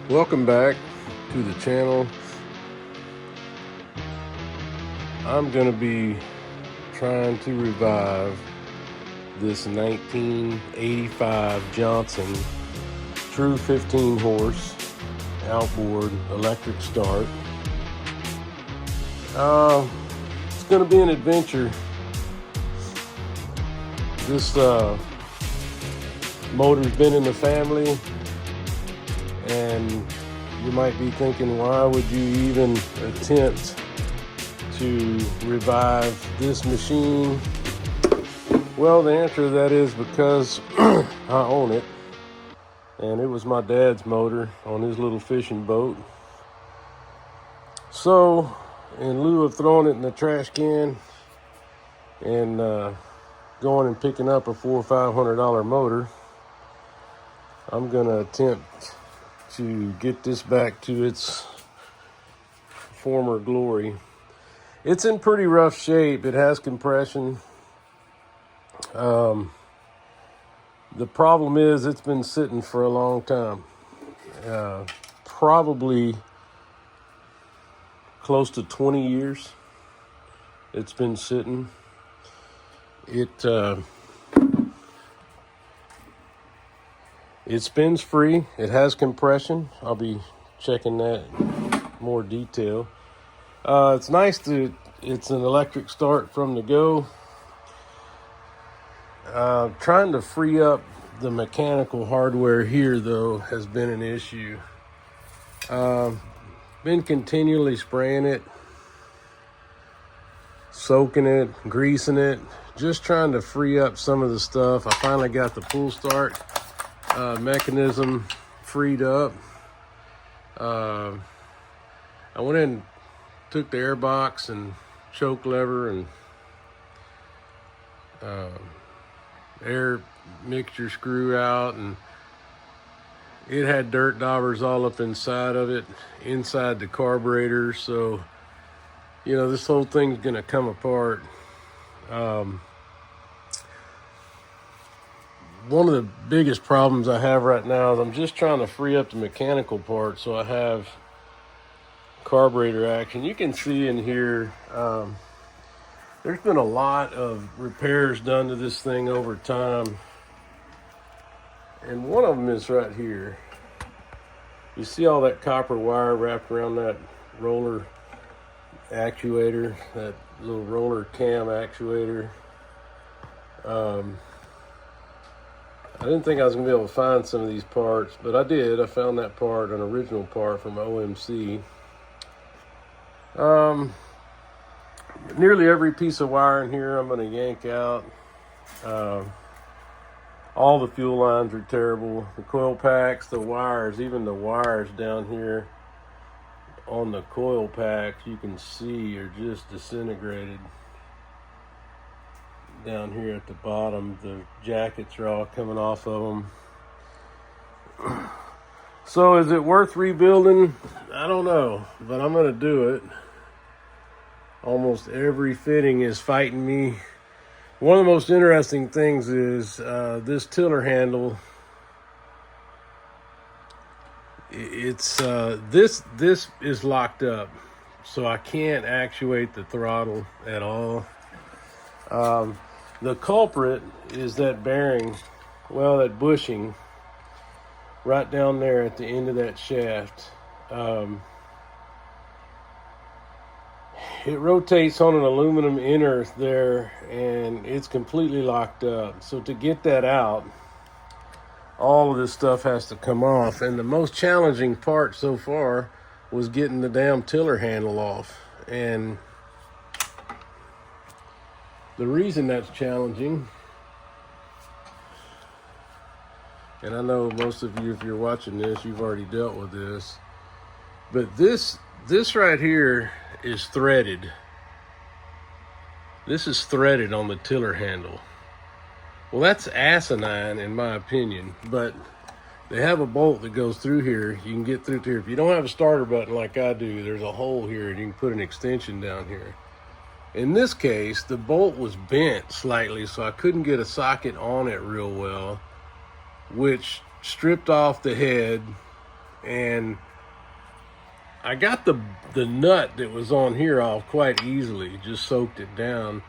Welcome back to the channel. I'm going to be trying to revive this 1985 Johnson true 15 horse outboard electric start. It's going to be an adventure. This motor's been in the family, and you might be thinking, why would you even attempt to revive this machine? Well, the answer to that is because I own it, and it was my dad's motor on his little fishing boat. So in lieu of throwing it in the trash can and going and picking up a $400 or $500 motor, I'm gonna attempt to get this back to its former glory. It's in pretty rough shape. It has compression. The problem is it's been sitting for a long time, probably close to 20 years it's been sitting. It spins free. It has compression. I'll be checking that in more detail. It's nice to, it's an electric start from the go. Trying to free up the mechanical hardware here, though, has been an issue. Been continually spraying it, soaking it, greasing it, just trying to free up some of the stuff. I finally got the pull start mechanism freed up. I went in, took the air box and choke lever and air mixture screw out, and it had dirt daubers all up inside of it, inside the carburetor. So, you know, this whole thing's gonna come apart. One of the biggest problems I have right now is I'm just trying to free up the mechanical part so I have carburetor action. You can see in here, there's been a lot of repairs done to this thing over time. And one of them is right here. You see all that copper wire wrapped around that roller actuator, that little roller cam actuator. I didn't think I was going to be able to find some of these parts, but I did. I found that part, an original part from OMC. Nearly every piece of wire in here I'm going to yank out. All the fuel lines are terrible. The coil packs, the wires, even the wires down here on the coil packs, you can see are just disintegrated. Down here at the bottom, the jackets are all coming off of them. So is it worth rebuilding? I don't know, but I'm gonna do it. Almost every fitting is fighting me. One of the most interesting things is this tiller handle. It's this is locked up, so I can't actuate the throttle at all. The culprit is that bearing, well, that bushing right down there at the end of that shaft. It rotates on an aluminum inner there, and it's completely locked up. So to get that out, all of this stuff has to come off. And the most challenging part so far was getting the damn tiller handle off. And the reason that's challenging, and I know most of you, if you're watching this, you've already dealt with this, but this right here is threaded. This is threaded on the tiller handle. Well, that's asinine in my opinion, but they have a bolt that goes through here. You can get through here. If you don't have a starter button like I do, there's a hole here and you can put an extension down here. In this case, the bolt was bent slightly, so I couldn't get a socket on it real well, which stripped off the head And I got the nut that was on here off quite easily, just soaked it down.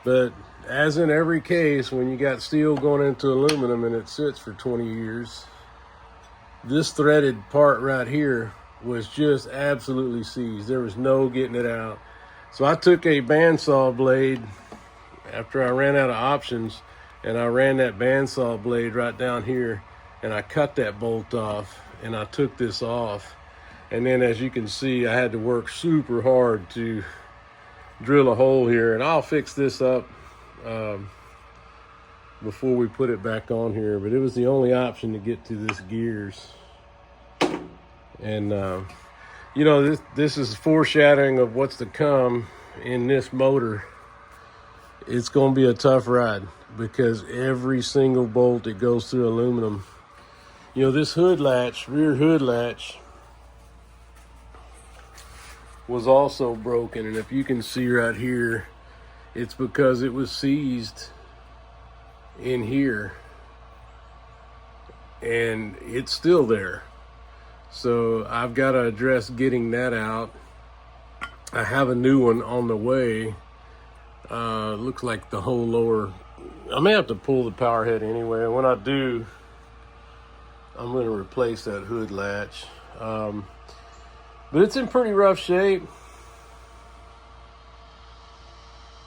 But as in every case, when you got steel going into aluminum and it sits for 20 years, this threaded part right here was just absolutely seized. There was no getting it out. So I took a bandsaw blade after I ran out of options, and I ran that bandsaw blade right down here, and I cut that bolt off, and I took this off. And then, as you can see, I had to work super hard to drill a hole here, and I'll fix this up before we put it back on here. But it was the only option to get to this gears. And you know, this is foreshadowing of what's to come in this motor. It's going to be a tough ride because every single bolt that goes through aluminum. You know, this hood latch, rear hood latch, was also broken. And if you can see right here, it's because it was seized in here. And it's still there. So I've got to address getting that out. I have a new one on the way. Looks like the whole lower, I may have to pull the power head anyway. When I do, I'm going to replace that hood latch. But it's in pretty rough shape.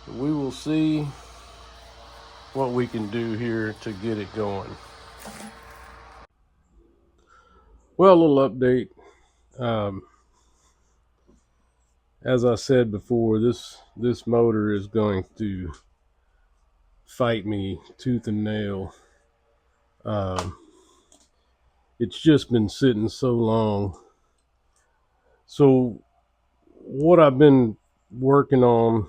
We will see what we can do here to get it going. Well, a little update. As I said before, this motor is going to fight me tooth and nail. It's just been sitting so long. So what I've been working on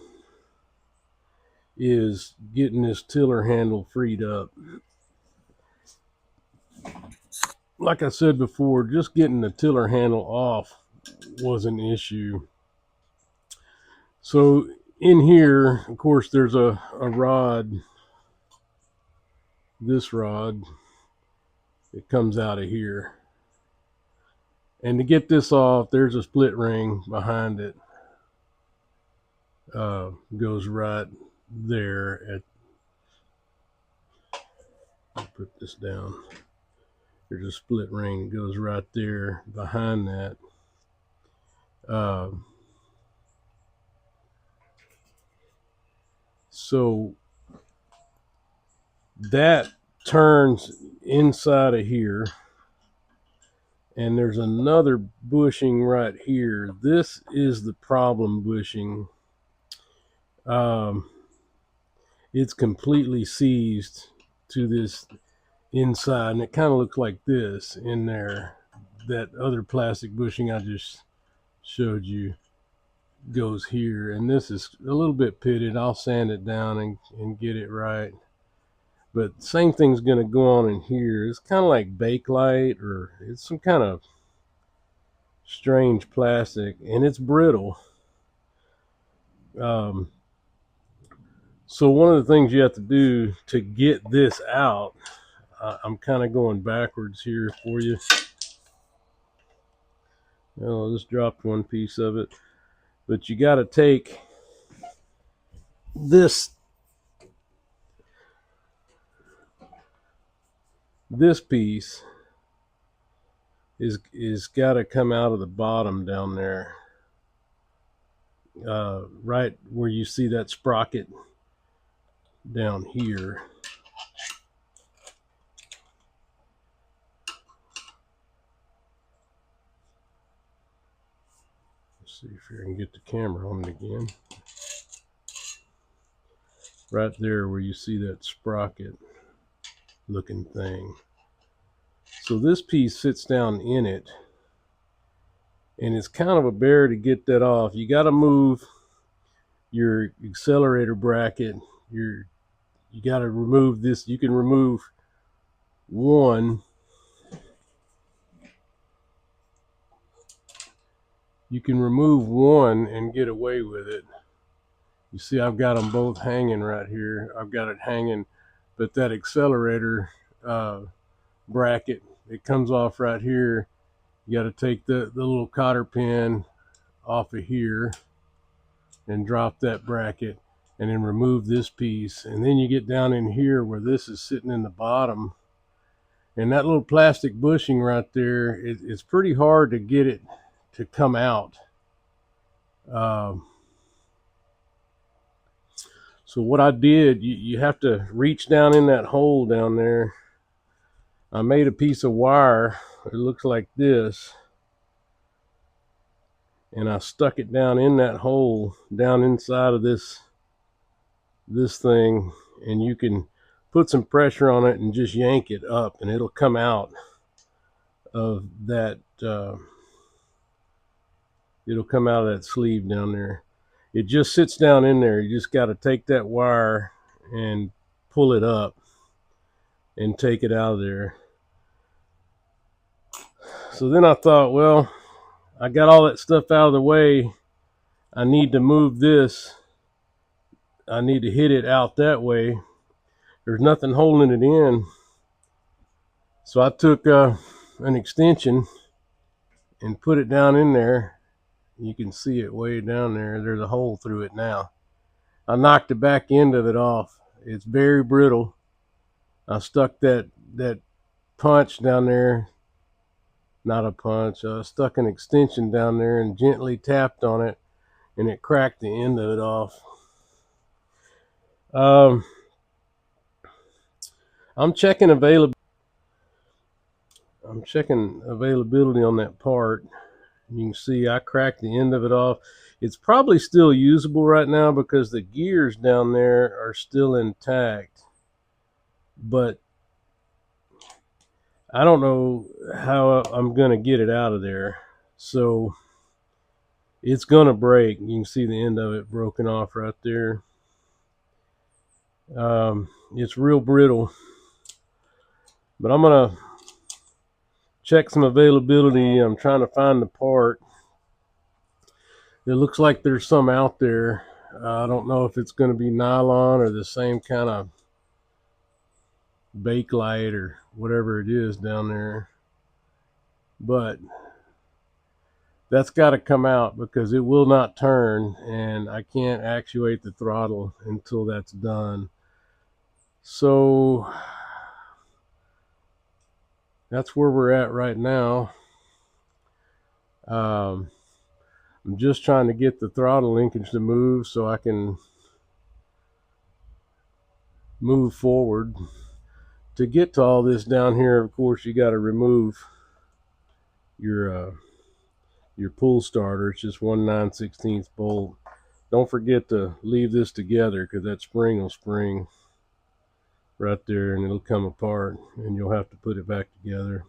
is getting this tiller handle freed up. Like I said before, just getting the tiller handle off was an issue. So in here, of course, there's a rod, this rod, it comes out of here. And to get this off, there's a split ring behind it. Goes right there. I'll put this down. There's a split ring that goes right there behind that. So that turns inside of here, and there's another bushing right here. This is the problem bushing. It's completely seized to this inside, and it kind of looks like this in there. That other plastic bushing I just showed you goes here, and this is a little bit pitted. I'll sand it down and get it right. But same thing's going to go on in here. It's kind of like Bakelite, or it's some kind of strange plastic, and it's brittle. So one of the things you have to do to get this out, I'm kind of going backwards here for you. Well, I just dropped one piece of it. But you got to take this piece is got to come out of the bottom down there, right where you see that sprocket down here. Let's see if I can get the camera on it again. Right there where you see that sprocket looking thing. So this piece sits down in it, and it's kind of a bear to get that off. You got to move your accelerator bracket. You got to remove this. You can remove one. You can remove one and get away with it. You see, I've got them both hanging right here. I've got it hanging, but that accelerator bracket, it comes off right here, You got to take the little cotter pin off of here and drop that bracket, and then remove this piece. And then you get down in here where this is sitting in the bottom, and that little plastic bushing right there, it's pretty hard to get it to come out. So what I did, you have to reach down in that hole down there. I made a piece of wire, it looks like this, and I stuck it down in that hole, down inside of this thing, and you can put some pressure on it and just yank it up, and it'll come out of that. It'll come out of that sleeve down there. It just sits down in there. You just got to take that wire and pull it up and take it out of there. So then I thought, well, I got all that stuff out of the way. I need to move this. I need to hit it out that way. There's nothing holding it in. So I took an extension and put it down in there. You can see it way down there. There's a hole through it now. I knocked the back end of it off. It's very brittle. I stuck that punch down there. Not a punch. I stuck an extension down there and gently tapped on it, and it cracked the end of it off. I'm checking availability on that part. You can see I cracked the end of it off. It's probably still usable right now because the gears down there are still intact. But I don't know how I'm going to get it out of there. So it's going to break. You can see the end of it broken off right there. It's real brittle. But I'm going to check some availability. I'm trying to find the part. It looks like there's some out there. I don't know if it's going to be nylon or the same kind of Bakelite or whatever it is down there. But that's got to come out because it will not turn, and I can't actuate the throttle until that's done. So that's where we're at right now. I'm just trying to get the throttle linkage to move so I can move forward. To get to all this down here, of course, you got to remove your pull starter. It's just 1 9/16 bolt. Don't forget to leave this together because that spring will spring right there and it'll come apart and you'll have to put it back together.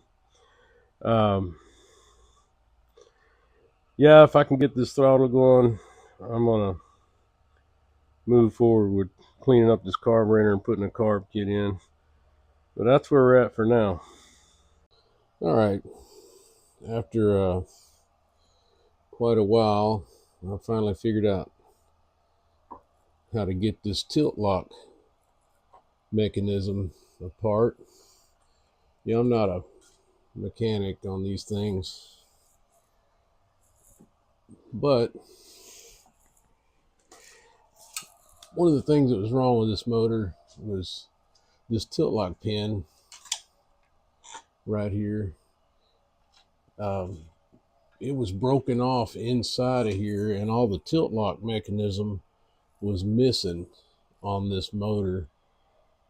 Yeah, if I can get this throttle going, I'm gonna move forward with cleaning up this carburetor and putting a carb kit in. But that's where we're at for now. All right, after quite a while, I finally figured out how to get this tilt lock mechanism apart. Yeah, I'm not a mechanic on these things, but one of the things that was wrong with this motor was this tilt lock pin right here. It was broken off inside of here, and all the tilt lock mechanism was missing on this motor.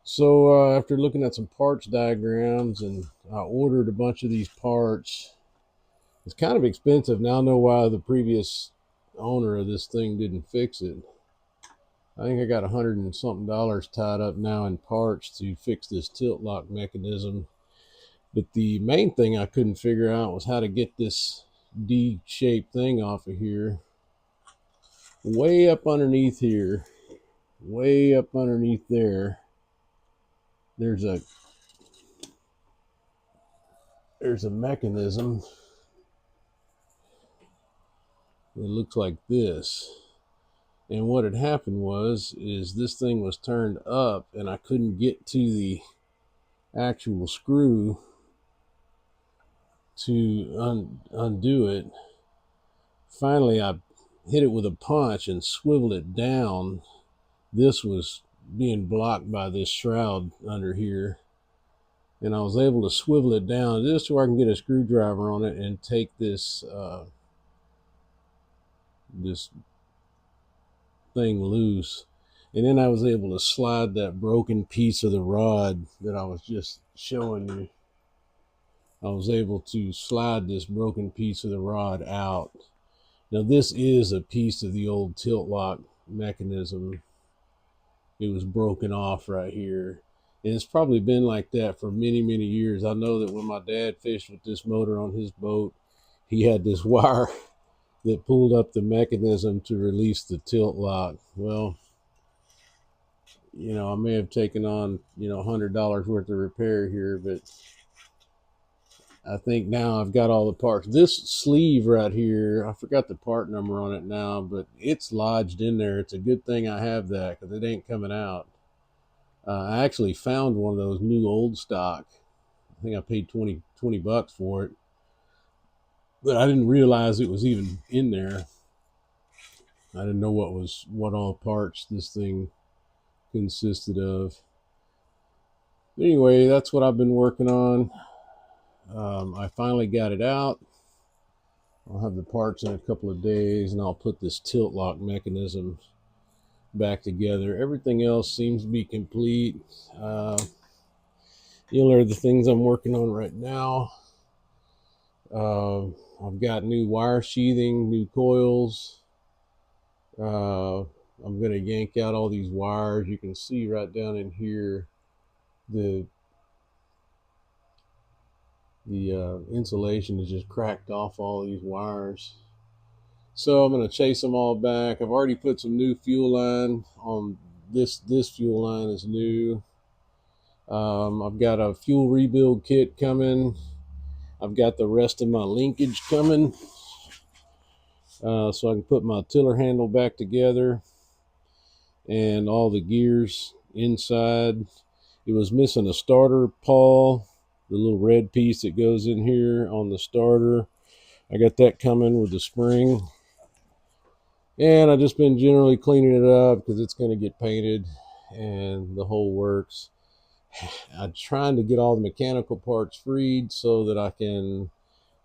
So after looking at some parts diagrams, and I ordered a bunch of these parts. It's kind of expensive. Now I know why the previous owner of this thing didn't fix it. I think I got $100 and something tied up now in parts to fix this tilt lock mechanism. But the main thing I couldn't figure out was how to get this D-shaped thing off of here. Way up underneath here, way up underneath there, there's a mechanism. It looks like this. And what had happened is this thing was turned up and I couldn't get to the actual screw to undo it. Finally, I hit it with a punch and swiveled it down. This was being blocked by this shroud under here, and I was able to swivel it down just so I can get a screwdriver on it and take this this thing loose. And then I was able to slide that broken piece of the rod that I was just showing you. I was able to slide this broken piece of the rod out. Now this is a piece of the old tilt lock mechanism. It was broken off right here. And it's probably been like that for many, many years. I know that when my dad fished with this motor on his boat, he had this wire that pulled up the mechanism to release the tilt lock. Well, you know, I may have taken on, you know, $100 worth of repair here, but I think now I've got all the parts. This sleeve right here, I forgot the part number on it now, but it's lodged in there. It's a good thing I have that because it ain't coming out. I actually found one of those new old stock. I think I paid 20 bucks for it, but I didn't realize it was even in there. I didn't know what all parts this thing consisted of. Anyway, that's what I've been working on. I finally got it out. I'll have the parts in a couple of days, and I'll put this tilt lock mechanism back together. Everything else seems to be complete. You'll learn the things I'm working on right now. I've got new wire sheathing, new coils. I'm going to yank out all these wires. You can see right down in here the insulation is just cracked off all these wires. So I'm going to chase them all back. I've already put some new fuel line on. This fuel line is new. I've got a fuel rebuild kit coming. I've got the rest of my linkage coming, so I can put my tiller handle back together and all the gears inside. It was missing a starter pawl, the little red piece that goes in here on the starter. I got that coming with the spring. And I've just been generally cleaning it up because it's going to get painted and the whole works. I'm trying to get all the mechanical parts freed so that I can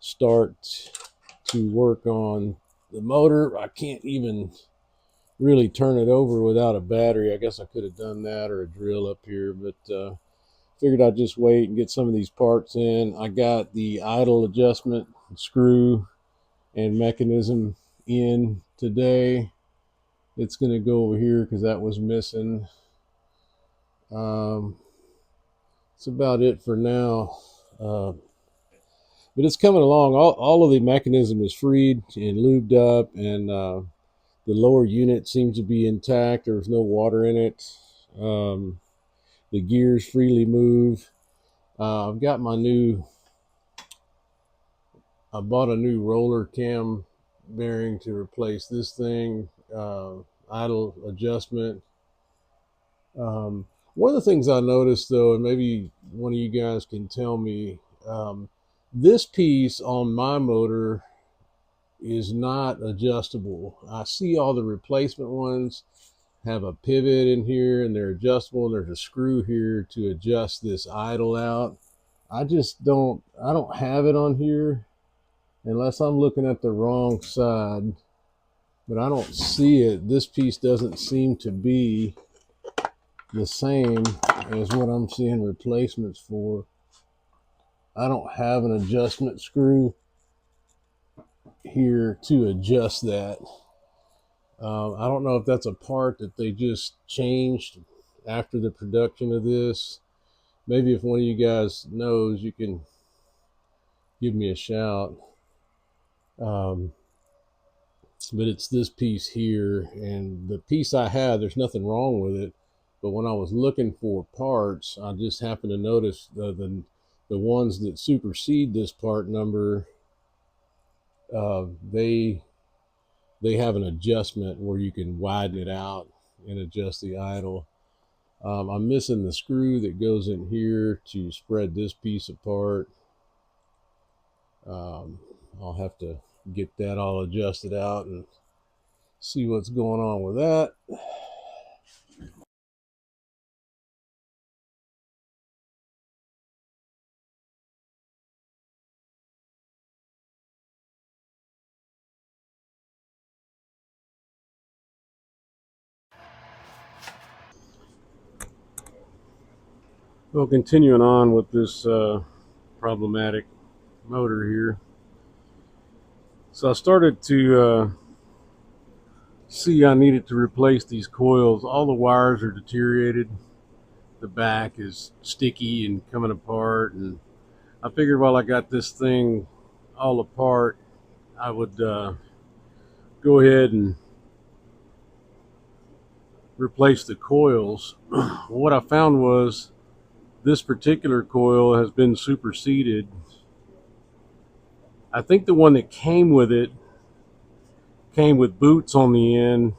start to work on the motor. I can't even really turn it over without a battery. I guess I could have done that or a drill up here, but figured I'd just wait and get some of these parts in. I got the idle adjustment screw and mechanism in today. It's going to go over here because that was missing. That's about it for now. But it's coming along. All of the mechanism is freed and lubed up, and the lower unit seems to be intact. There's no water in it. The gears freely move. I've got my new, I bought a new roller cam bearing to replace this thing, idle adjustment. One of the things I noticed though, and maybe one of you guys can tell me, this piece on my motor is not adjustable. I see all the replacement ones have a pivot in here and they're adjustable, and there's a screw here to adjust this idle out. I don't have it on here unless I'm looking at the wrong side, but I don't see it. This piece doesn't seem to be the same as what I'm seeing replacements for. I don't have an adjustment screw here to adjust that. I don't know if that's a part that they just changed after the production of this. Maybe if one of you guys knows, you can give me a shout. But it's this piece here, and the piece I had, there's nothing wrong with it. But when I was looking for parts, I just happened to notice the ones that supersede this part number, they have an adjustment where you can widen it out and adjust the idle. I'm missing the screw that goes in here to spread this piece apart. I'll have to get that all adjusted out and see what's going on with that. Well, continuing on with this problematic motor here. So I started to see I needed to replace these coils. All the wires are deteriorated. The back is sticky and coming apart, and I figured while I got this thing all apart, I would go ahead and replace the coils. What I found was this particular coil has been superseded. I think the one that came with it came with boots on the end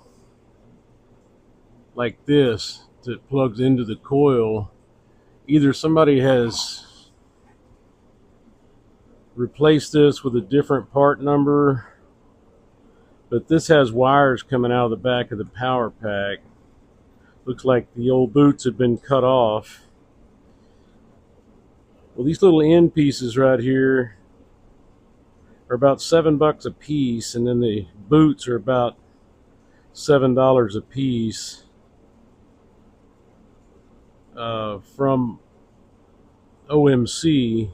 like this that plugs into the coil. Either somebody has replaced this with a different part number, but this has wires coming out of the back of the power pack. Looks like the old boots have been cut off. Well, these little end pieces right here are about $7 a piece, and then the boots are about $7 a piece from OMC,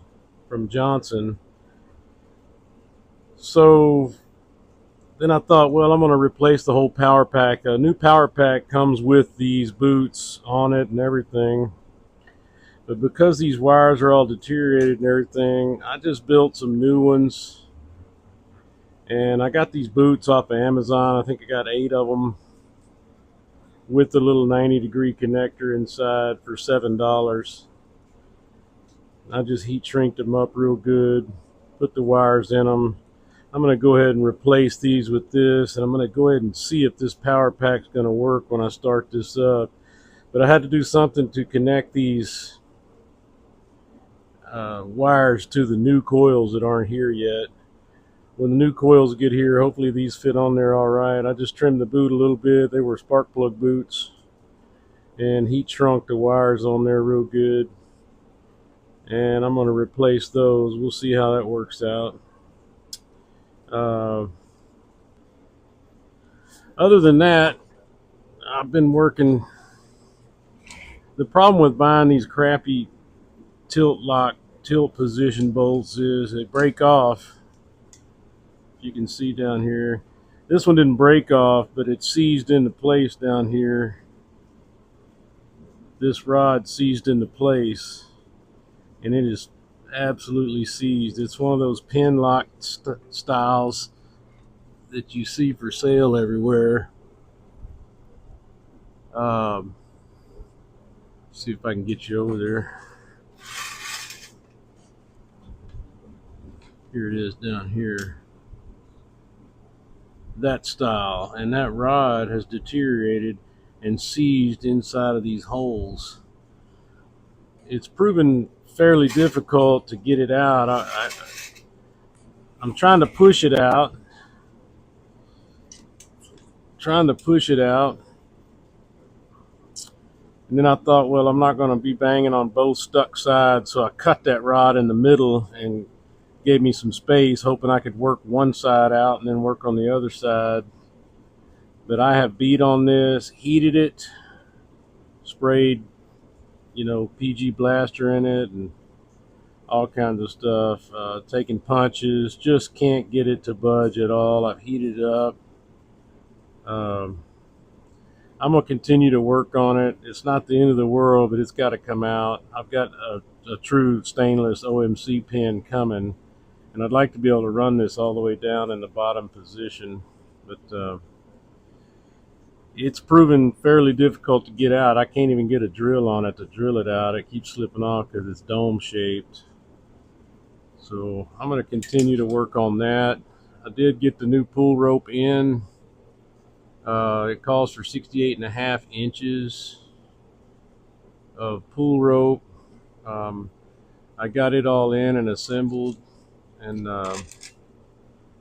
from Johnson. So then I thought, well, I'm going to replace the whole power pack. A new power pack comes with these boots on it and everything. But because these wires are all deteriorated and everything, I just built some new ones. And I got these boots off of Amazon. I think I got 8 of them with the little 90-degree connector inside for $7. I just heat shrinked them up real good, put the wires in them. I'm going to go ahead and replace these with this, and I'm going to go ahead and see if this power pack's going to work when I start this up. But I had to do something to connect these wires to the new coils that aren't here yet. When the new coils get here, hopefully these fit on there all right. I just trimmed the boot a little bit. They were spark plug boots, and heat shrunk the wires on there real good. And I'm going to replace those. We'll see how that works out. Other than that, I've been working. The problem with buying these crappy tilt position bolts is they break off. You can see down here. This one didn't break off, but it seized into place down here. This rod seized into place, and it is absolutely seized. It's one of those pin lock styles that you see for sale everywhere. See if I can get you over there. Here it is down here. That style, and that rod has deteriorated and seized inside of these holes. It's proven fairly difficult to get it out. I'm trying to push it out. And then I thought, well, I'm not going to be banging on both stuck sides, so I cut that rod in the middle and gave me some space, hoping I could work one side out and then work on the other side. But I have beat on this, heated it, sprayed, PG blaster in it, and all kinds of stuff. Taking punches, just can't get it to budge at all. I've heated it up. I'm going to continue to work on it. It's not the end of the world, but it's got to come out. I've got a true stainless OMC pin coming, and I'd like to be able to run this all the way down in the bottom position. But it's proven fairly difficult to get out. I can't even get a drill on it to drill it out. It keeps slipping off because it's dome shaped. So I'm going to continue to work on that. I did get the new pull rope in. It calls for 68.5 inches of pull rope. I got it all in and assembled. And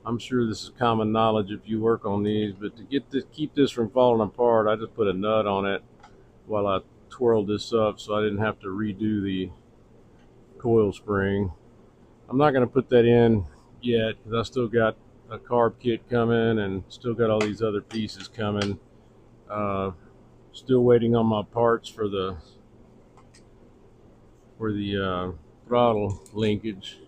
I'm sure this is common knowledge if you work on these, but to keep this from falling apart, I just put a nut on it while I twirled this up so I didn't have to redo the coil spring. I'm not going to put that in yet because I still got a carb kit coming and still got all these other pieces coming. Still waiting on my parts for the throttle linkage.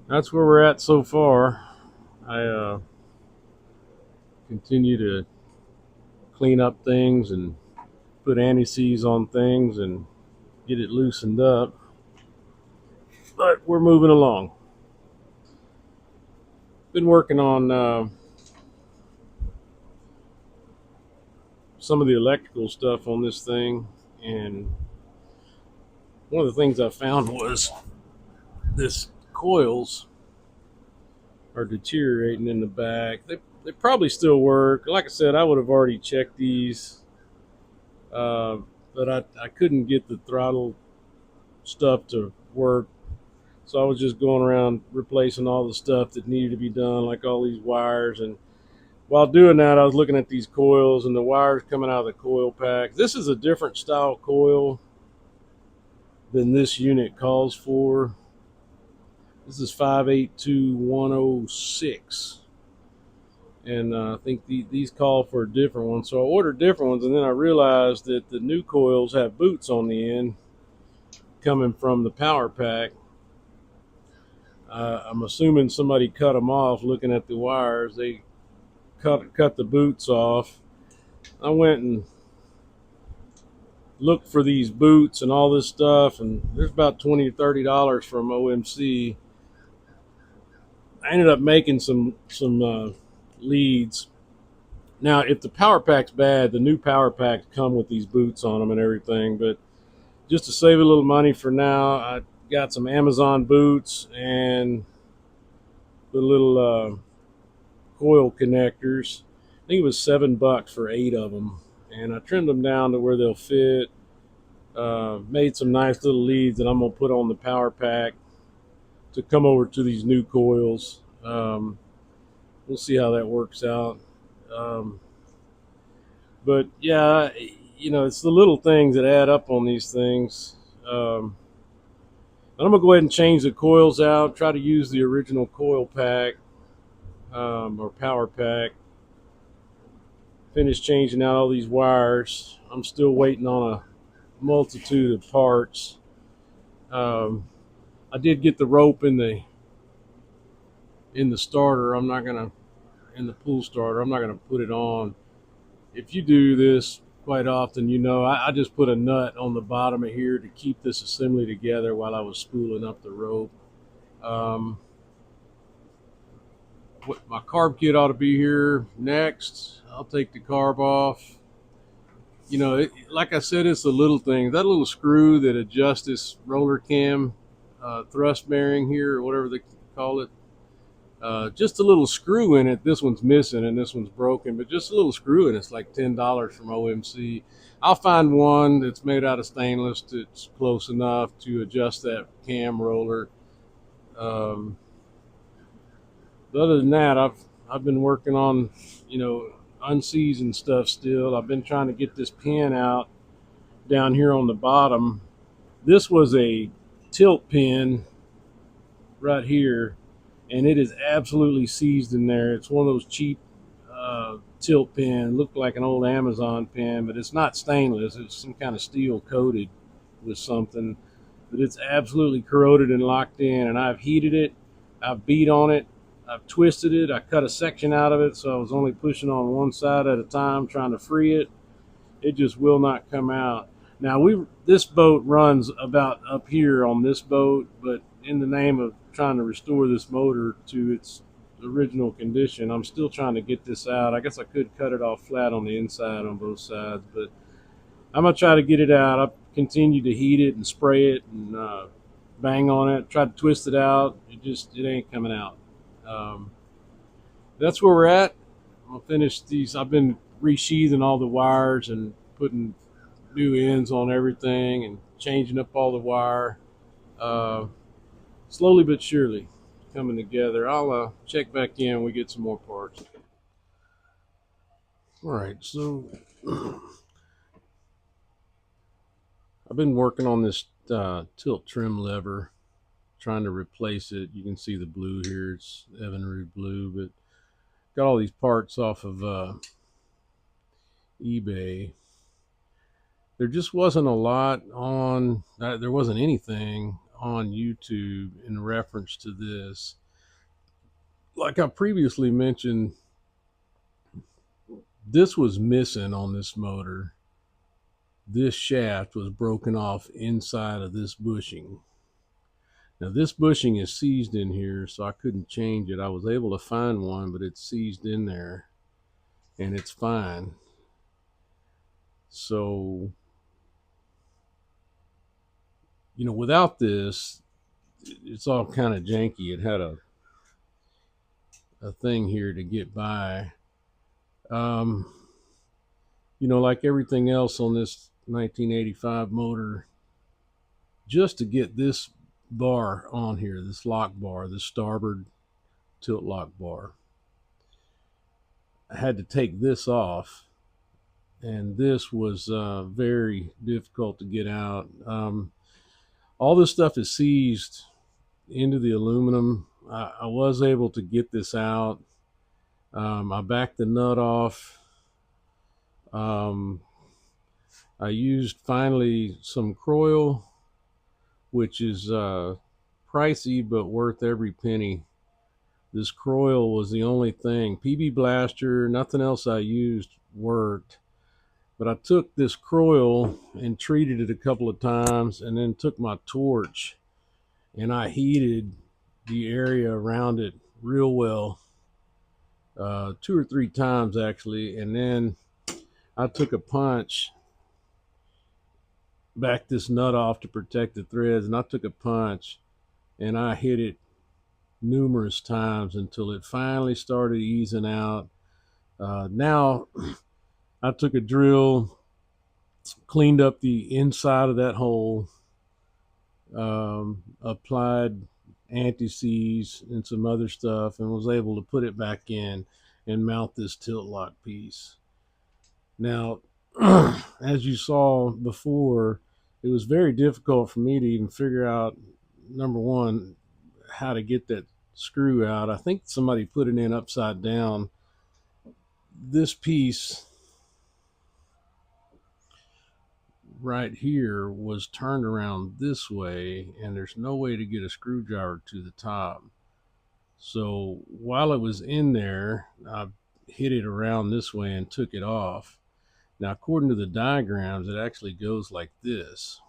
That's where we're at so far. I continue to clean up things and put anti-seize on things and get it loosened up. But we're moving along. Been working on some of the electrical stuff on this thing, and one of the things I found was this coils are deteriorating in the back. They probably still work. Like I said, I would have already checked these, but I couldn't get the throttle stuff to work. So I was just going around replacing all the stuff that needed to be done, like all these wires. And while doing that, I was looking at these coils and the wires coming out of the coil pack. This is a different style coil than this unit calls for. This is 582106. And I think these call for a different one. So I ordered different ones, and then I realized that the new coils have boots on the end coming from the power pack. I'm assuming somebody cut them off. Looking at the wires, they cut the boots off. I went and looked for these boots and all this stuff, and there's about $20 to $30 from OMC. I ended up making some leads. Now, if the power pack's bad, the new power packs come with these boots on them and everything. But just to save a little money for now, I got some Amazon boots and the little coil connectors. I think it was $7 for 8 of them, and I trimmed them down to where they'll fit. Made some nice little leads that I'm gonna put on the power pack to come over to these new coils. We'll see how that works out. But yeah, it's the little things that add up on these things. I'm gonna go ahead and change the coils out. Try to use the original coil pack or power pack. Finish changing out all these wires. I'm still waiting on a multitude of parts. I did get the rope in the starter. I'm not gonna in the pull starter. I'm not gonna put it on. If you do this quite often, I just put a nut on the bottom of here to keep this assembly together while I was spooling up the rope. My carb kit ought to be here next. I'll take the carb off. Like I said, it's the little thing. That little screw that adjusts this roller cam thrust bearing here, or whatever they call it. Just a little screw in it. This one's missing and this one's broken, but just a little screw in it's like $10 from OMC. I'll find one that's made out of stainless that's close enough to adjust that cam roller. Other than that, I've been working on unseasoned stuff still. I've been trying to get this pin out down here on the bottom. This was a tilt pin right here, and it is absolutely seized in there. It's one of those cheap tilt pin. Looked like an old Amazon pin, but it's not stainless. It's some kind of steel coated with something. But it's absolutely corroded and locked in, and I've heated it. I've beat on it. I've twisted it. I cut a section out of it, so I was only pushing on one side at a time, trying to free it. It just will not come out. Now, this boat runs about up here on this boat, but in the name of trying to restore this motor to its original condition, I'm still trying to get this out. I guess I could cut it off flat on the inside on both sides, but I'm going to try to get it out. I've continued to heat it and spray it and bang on it, try to twist it out. It ain't coming out. That's where we're at. I'll finish these. I've been resheathing all the wires and putting new ends on everything and changing up all the wire. slowly but surely coming together. I'll check back in when we get some more parts. All right, so I've been working on this tilt trim lever, trying to replace it. You can see the blue here, it's Evinrude blue, but got all these parts off of eBay. There just wasn't a lot on, there wasn't anything on YouTube in reference to this. Like I previously mentioned, this was missing on this motor. This shaft was broken off inside of this bushing. Now this bushing is seized in here, so I couldn't change it. I was able to find one, but it's seized in there and it's fine. So, you know, without this, it's all kind of janky. It had a thing here to get by. You know, like everything else on this 1985 motor, just to get this bar on here, this lock bar, this starboard tilt lock bar, I had to take this off, and this was very difficult to get out. All this stuff is seized into the aluminum. I was able to get this out. I backed the nut off. I used finally some coil, which is pricey but worth every penny. This coil was the only thing. PB Blaster, nothing else I used worked. But I took this coil and treated it a couple of times, and then took my torch and I heated the area around it real well, 2 or 3 times actually, and then I took a punch, backed this nut off to protect the threads, and I took a punch and I hit it numerous times until it finally started easing out. Now I took a drill, cleaned up the inside of that hole, applied anti-seize and some other stuff, and was able to put it back in and mount this tilt lock piece. Now, as you saw before, it was very difficult for me to even figure out, number one, how to get that screw out. I think somebody put it in upside down. This piece right here was turned around this way, and there's no way to get a screwdriver to the top. So while it was in there, I hit it around this way and took it off. Now, according to the diagrams, it actually goes like this.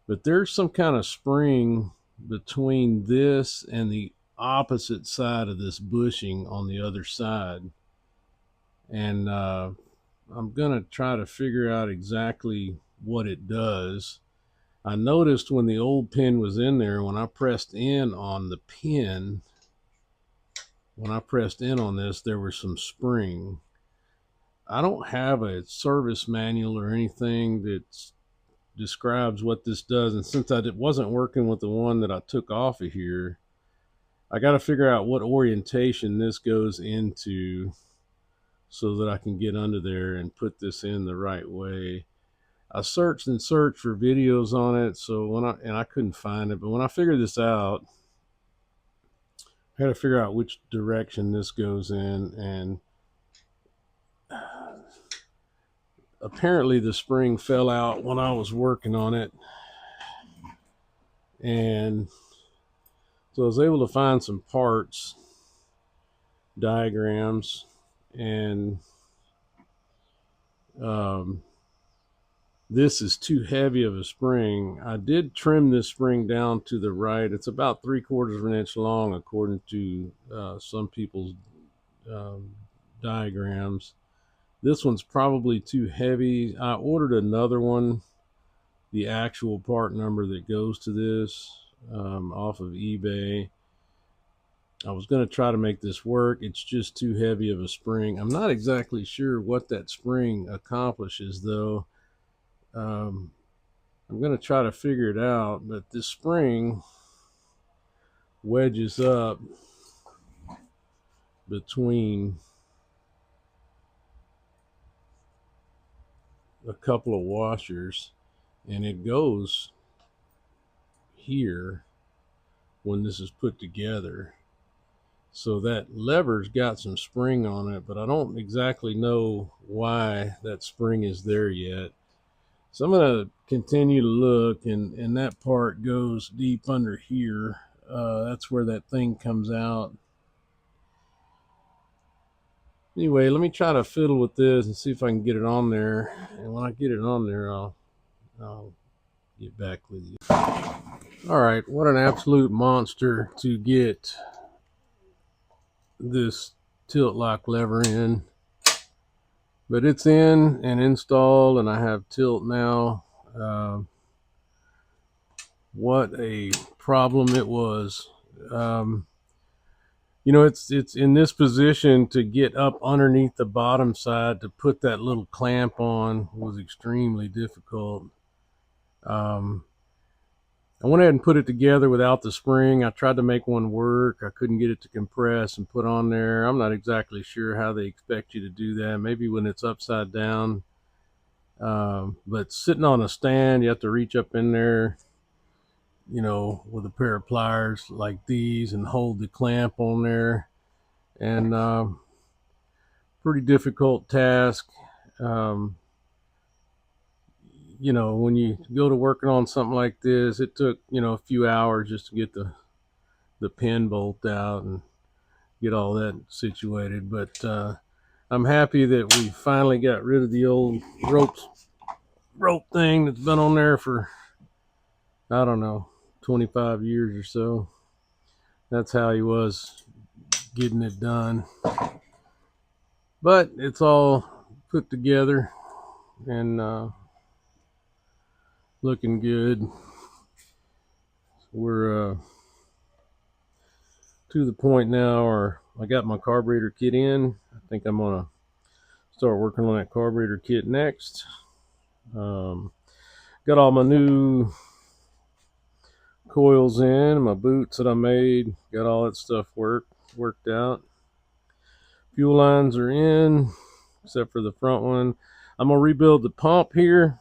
But there's some kind of spring between this and the opposite side of this bushing on the other side. And I'm going to try to figure out exactly what it does. I noticed when the old pin was in there, when I pressed in on the pin, when I pressed in on this, there was some spring. I don't have a service manual or anything that describes what this does, and since I wasn't working with the one that I took off of here, I got to figure out what orientation this goes into so that I can get under there and put this in the right way. I searched and searched for videos on it, so I couldn't find it, but when I figured this out, I had to figure out which direction this goes in, and apparently the spring fell out when I was working on it, and so I was able to find some parts, diagrams, and this is too heavy of a spring. I did trim this spring down to the right. It's about 3/4 of an inch long according to some people's diagrams. This one's probably too heavy. I ordered another one, the actual part number that goes to this, off of eBay. I was going to try to make this work. It's just too heavy of a spring. I'm not exactly sure what that spring accomplishes, though. I'm going to try to figure it out, but this spring wedges up between a couple of washers, and it goes here when this is put together. So that lever's got some spring on it, but I don't exactly know why that spring is there yet. So I'm going to continue to look, and that part goes deep under here. That's where that thing comes out. Anyway, let me try to fiddle with this and see if I can get it on there. And when I get it on there, I'll get back with you. All right, what an absolute monster to get this tilt lock lever in. But it's in and installed, and I have tilt now. What a problem it was. You know, it's in this position to get up underneath the bottom side to put that little clamp on was extremely difficult. I went ahead and put it together without the spring. I tried to make one work. I couldn't get it to compress and put on there. I'm not exactly sure how they expect you to do that. Maybe when it's upside down. But sitting on a stand, you have to reach up in there, you know, with a pair of pliers like these and hold the clamp on there. And pretty difficult task. You know, when you go to working on something like this, it took, you know, a few hours just to get the pin bolt out and get all that situated. But I'm happy that we finally got rid of the old rope thing that's been on there for, I don't know, 25 years or so. That's how he was getting it done. But it's all put together and looking good. We're to the point now where I got my carburetor kit in. I think I'm gonna start working on that carburetor kit next. Got all my new coils in, my boots that I made, got all that stuff worked out. Fuel lines are in, except for the front one. I'm gonna rebuild the pump here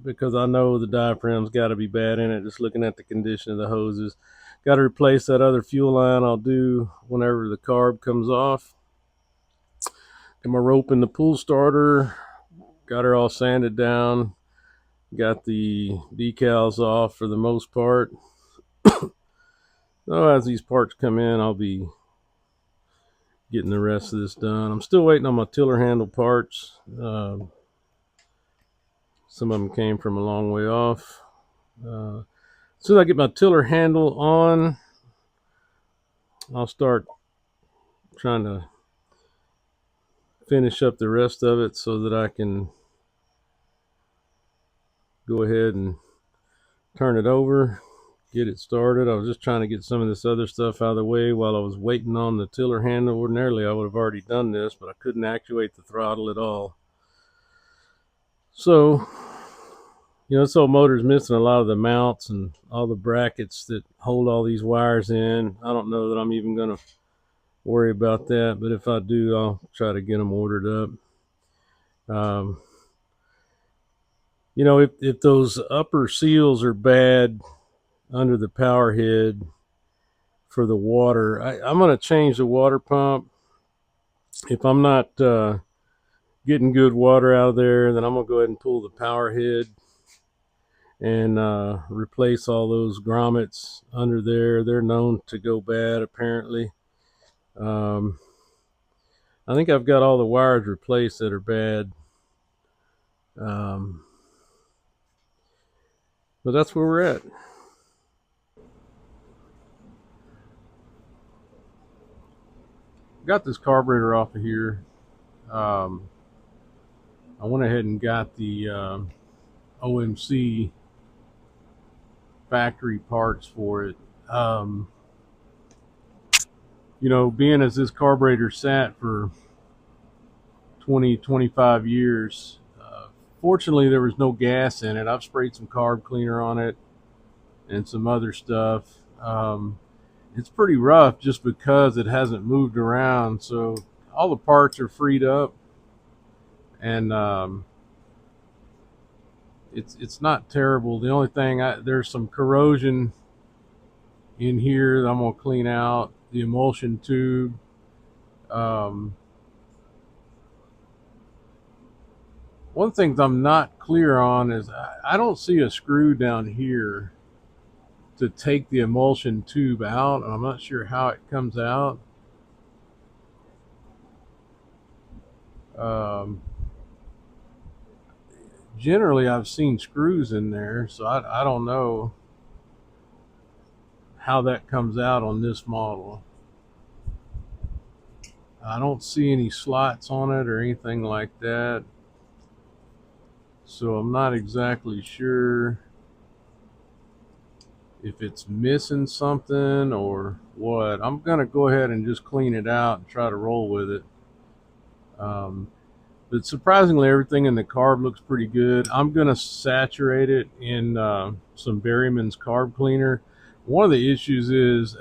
because I know the diaphragm's got to be bad in it. Just looking at the condition of the hoses, got to replace that other fuel line. I'll do whenever the carb comes off. Got my rope in the pool starter, got her all sanded down, got the decals off for the most part. So as these parts come in, I'll be getting the rest of this done. I'm still waiting on my tiller handle parts. Some of them came from a long way off. As soon as I get my tiller handle on, I'll start trying to finish up the rest of it so that I can go ahead and turn it over, get it started. I was just trying to get some of this other stuff out of the way while I was waiting on the tiller handle. Ordinarily I would have already done this, but I couldn't actuate the throttle at all. So, you know, this old motor's missing a lot of the mounts and all the brackets that hold all these wires in. I don't know that I'm even going to worry about that, but if I do, I'll try to get them ordered up. You know, if those upper seals are bad under the power head for the water, I'm going to change the water pump. If I'm not getting good water out of there, then I'm going to go ahead and pull the power head and replace all those grommets under there. They're known to go bad, apparently. I think I've got all the wires replaced that are bad. But that's where we're at. Got this carburetor off of here. I went ahead and got the OMC factory parts for it. You know, being as this carburetor sat for 20, 25 years, Fortunately, there was no gas in it. I've sprayed some carb cleaner on it and some other stuff. It's pretty rough just because it hasn't moved around. So all the parts are freed up, and it's not terrible. The only thing, there's some corrosion in here that I'm gonna clean out. The emulsion tube. Um, One thing I'm not clear on is I don't see a screw down here to take the emulsion tube out. I'm not sure how it comes out. Um, Generally, I've seen screws in there, so I don't know how that comes out on this model. I don't see any slots on it or anything like that, so I'm not exactly sure if it's missing something or what. I'm gonna go ahead and just clean it out and try to roll with it. But surprisingly, everything in the carb looks pretty good. I'm gonna saturate it in some Berryman's carb cleaner. One of the issues is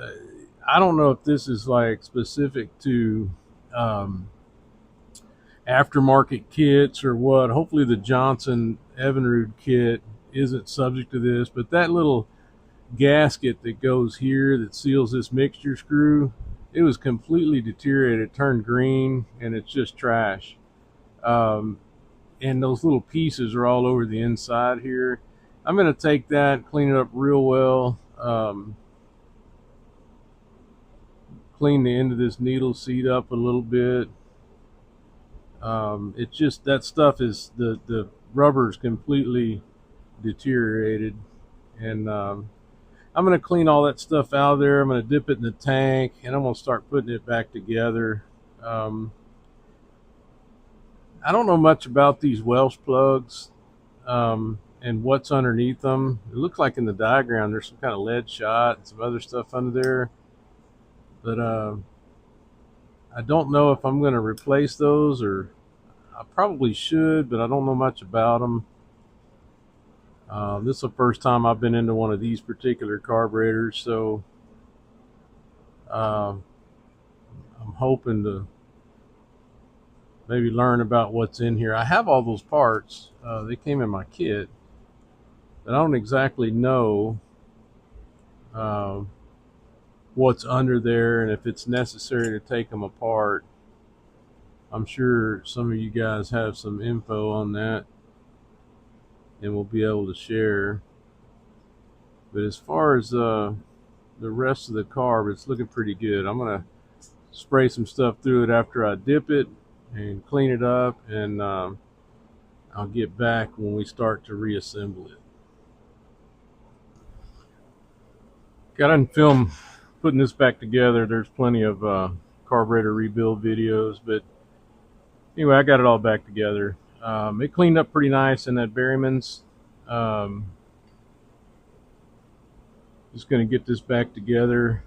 I don't know if this is like specific to um, aftermarket kits or what. Hopefully, the Johnson Evinrude kit isn't subject to this, but that little gasket that goes here that seals this mixture screw, it was completely deteriorated. It turned green, and it's just trash. Um, and those little pieces are all over the inside here. I'm going to take that, clean it up real well, clean the end of this needle seat up a little bit. It's just that stuff is the rubber is completely deteriorated, and I'm going to clean all that stuff out of there. I'm going to dip it in the tank, and I'm going to start putting it back together. Um, I don't know much about these Welsh plugs and what's underneath them. It looks like in the diagram there's some kind of lead shot and some other stuff under there, but I don't know if I'm going to replace those, or I probably should, but I don't know much about them. This is the first time I've been into one of these particular carburetors, so uh, I'm hoping to maybe learn about what's in here. I have all those parts. They came in my kit, but I don't exactly know uh, what's under there and if it's necessary to take them apart. I'm sure some of you guys have some info on that and we'll be able to share. But as far as the rest of the carb, it's looking pretty good. I'm going to spray some stuff through it after I dip it and clean it up, and I'll get back when we start to reassemble it. Got on film putting this back together. There's plenty of carburetor rebuild videos, but anyway, I got it all back together. It cleaned up pretty nice in that Berryman's. Just going to get this back together.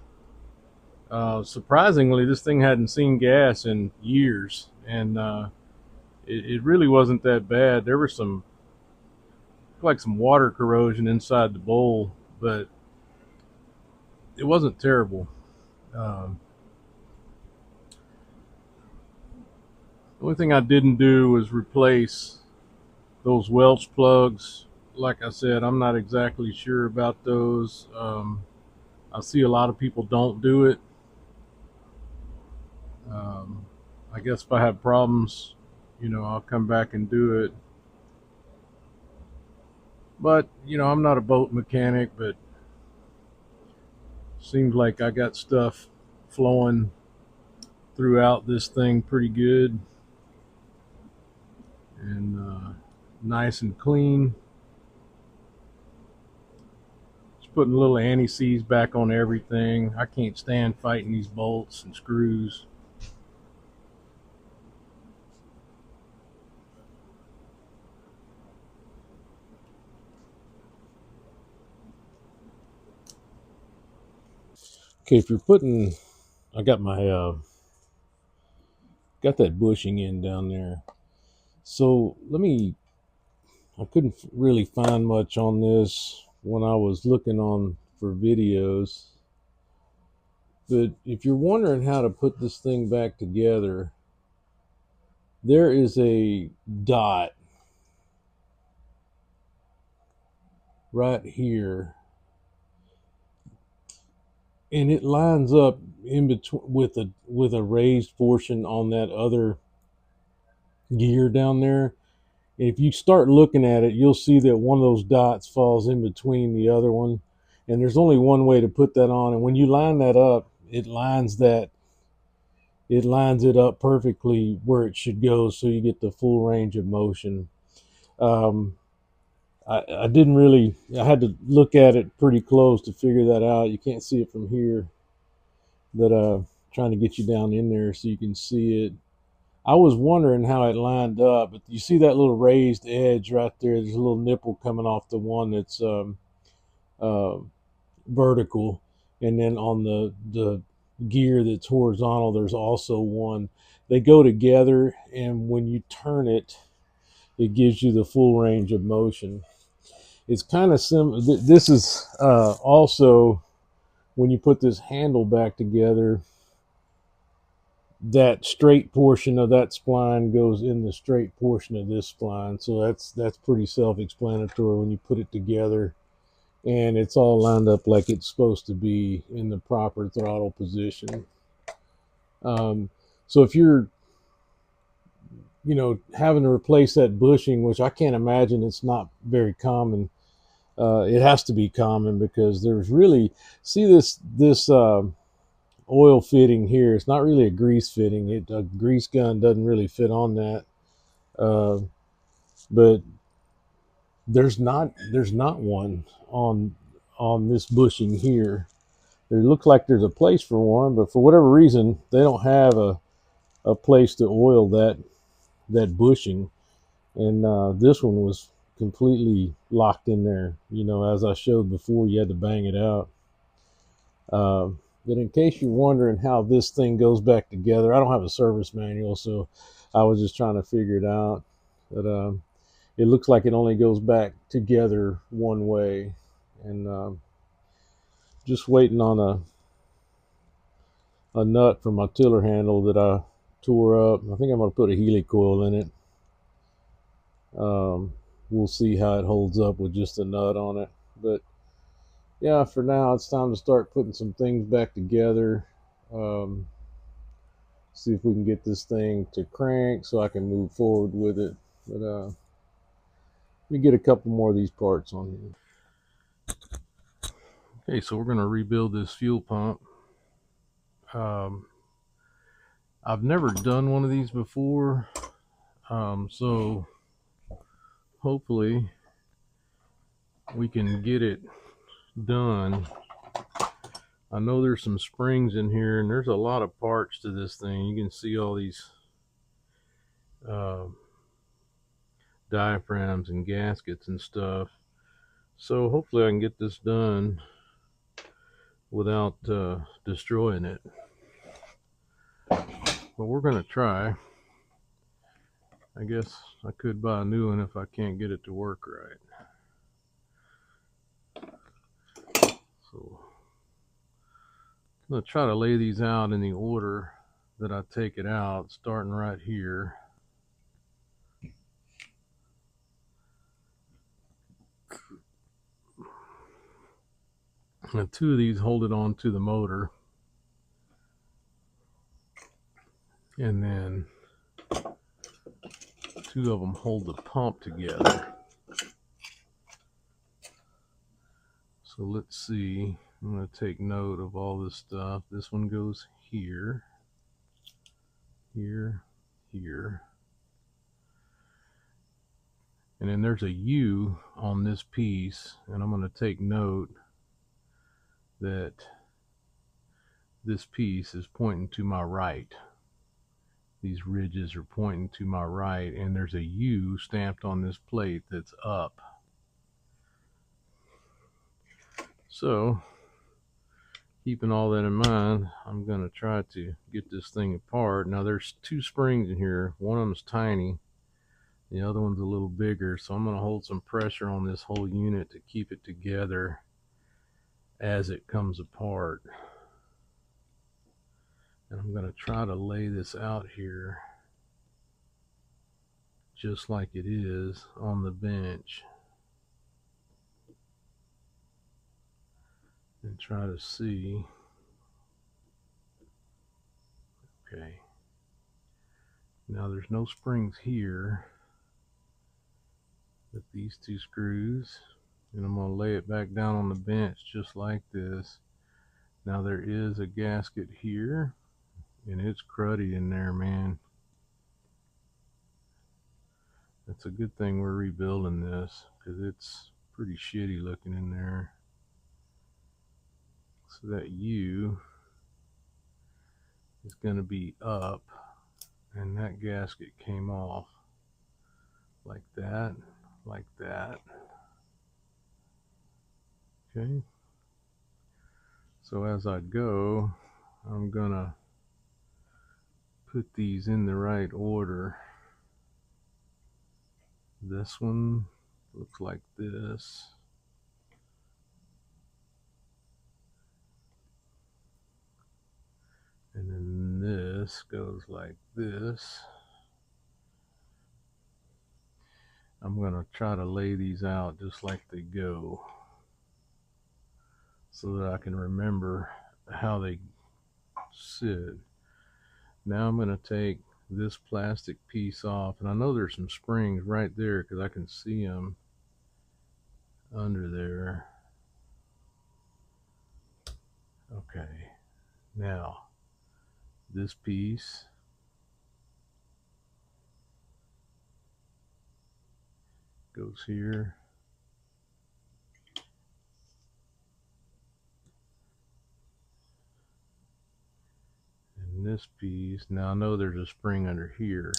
Surprisingly, this thing hadn't seen gas in years, and it really wasn't that bad. There was some water corrosion inside the bowl, but it wasn't terrible. Um, the only thing I didn't do was replace those Welch plugs. Like I said, I'm not exactly sure about those. I see a lot of people don't do it. I guess if I have problems, I'll come back and do it. But, I'm not a boat mechanic, but seems like I got stuff flowing throughout this thing pretty good and nice and clean. Just putting little anti-seize back on everything. I can't stand fighting these bolts and screws. Okay, if you're putting, I got my got that bushing in down there. So let me I couldn't really find much on this when I was looking on for videos. But if you're wondering how to put this thing back together, there is a dot right here, and it lines up in between with a raised portion on that other gear down there. And if you start looking at it, you'll see that one of those dots falls in between the other one, and there's only one way to put that on. And when you line that up, it lines it up perfectly where it should go, so you get the full range of motion. I didn't really, I had to look at it pretty close to figure that out. You can't see it from here, but trying to get you down in there so you can see it. I was wondering how it lined up, but you see that little raised edge right there. There's a little nipple coming off the one that's uh, vertical, and then on the gear that's horizontal, there's also one. They go together, and when you turn it, it gives you the full range of motion. It's kind of similar. This is also when you put this handle back together, that straight portion of that spline goes in the straight portion of this spline. So that's pretty self-explanatory when you put it together, and it's all lined up like it's supposed to be in the proper throttle position. So if you're, having to replace that bushing, which I can't imagine, it's not very common. It has to be common because there's really, see this oil fitting here. It's not really a grease fitting. A grease gun doesn't really fit on that. But there's not one on this bushing here. There looks like there's a place for one, but for whatever reason, they don't have a place to oil that bushing. And this one was completely locked in there. As I showed before, you had to bang it out. But in case you're wondering how this thing goes back together, I don't have a service manual, so I was just trying to figure it out. But it looks like it only goes back together one way. And just waiting on a nut for my tiller handle that I tore up. I think I'm going to put a Healy coil in it. We'll see how it holds up with just a nut on it. But yeah, for now, it's time to start putting some things back together. See if we can get this thing to crank so I can move forward with it. But let me get a couple more of these parts on here. Okay, so we're going to rebuild this fuel pump. I've never done one of these before, so hopefully we can get it done. I know there's some springs in here, and there's a lot of parts to this thing. You can see all these diaphragms and gaskets and stuff. So hopefully I can get this done without destroying it. But we're going to try. I guess I could buy a new one if I can't get it to work right. So I'm going to try to lay these out in the order that I take it out, starting right here. And two of these hold it on to the motor. And then two of them hold the pump together. So let's see. I'm going to take note of all this stuff. This one goes here, here, here. And then there's a U on this piece, and I'm going to take note that this piece is pointing to my right. These ridges are pointing to my right, and there's a U stamped on this plate that's up. So, keeping all that in mind, I'm going to try to get this thing apart. Now, there's two springs in here. One of them's tiny. The other one's a little bigger, so I'm going to hold some pressure on this whole unit to keep it together as it comes apart. And I'm going to try to lay this out here just like it is on the bench and try to see. Okay, now there's no springs here with these two screws, and I'm going to lay it back down on the bench just like this. Now there is a gasket here, and it's cruddy in there, man. It's a good thing we're rebuilding this, because it's pretty shitty looking in there. So that U is going to be up, and that gasket came off like that, like that. Okay, so as I go, I'm gonna put these in the right order. This one looks like this, and then this goes like this. I'm gonna try to lay these out just like they go, so that I can remember how they sit. Now I'm going to take this plastic piece off, and I know there's some springs right there because I can see them under there. Okay, now this piece goes here, and this piece, now I know there's a spring under here.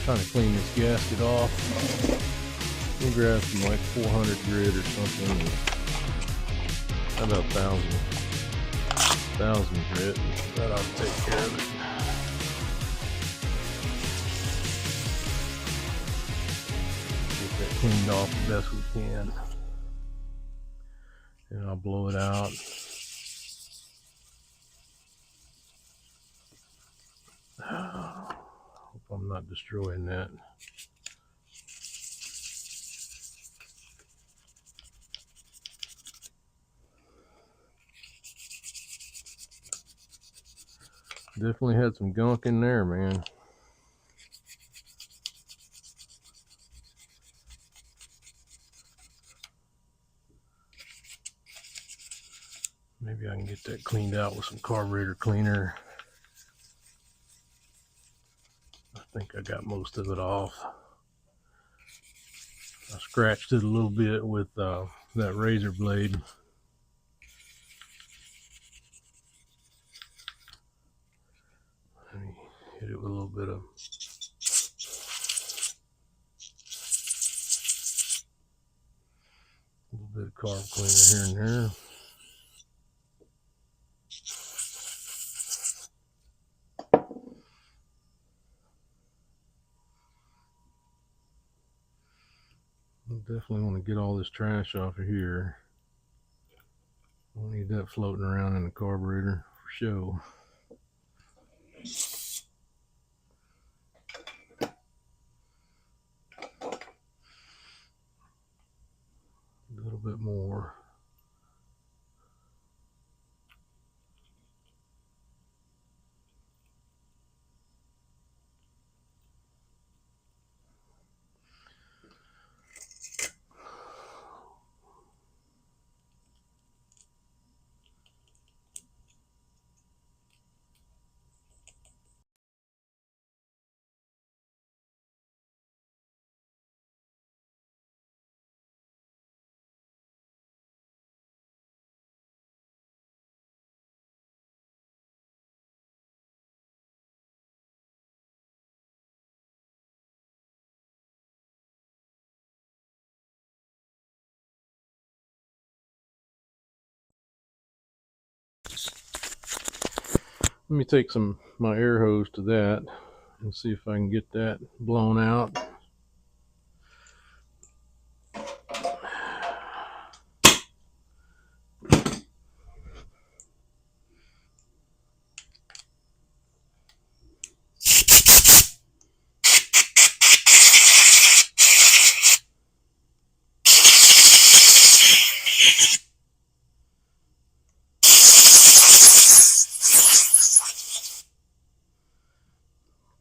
Trying to clean this gasket off. We'll grab some like 400 grit or something. About 1,000 grit. That ought to take care of it. Get that cleaned off the best we can. And I'll blow it out. Hope I'm not destroying that. Definitely had some gunk in there, man. Maybe I can get that cleaned out with some carburetor cleaner. I think I got most of it off. I scratched it a little bit with that razor blade. Let me hit it with a little bit of carb cleaner here and there. Definitely want to get all this trash off of here. Don't need that floating around in the carburetor for show. A little bit more. Let me take my air hose to that and see if I can get that blown out.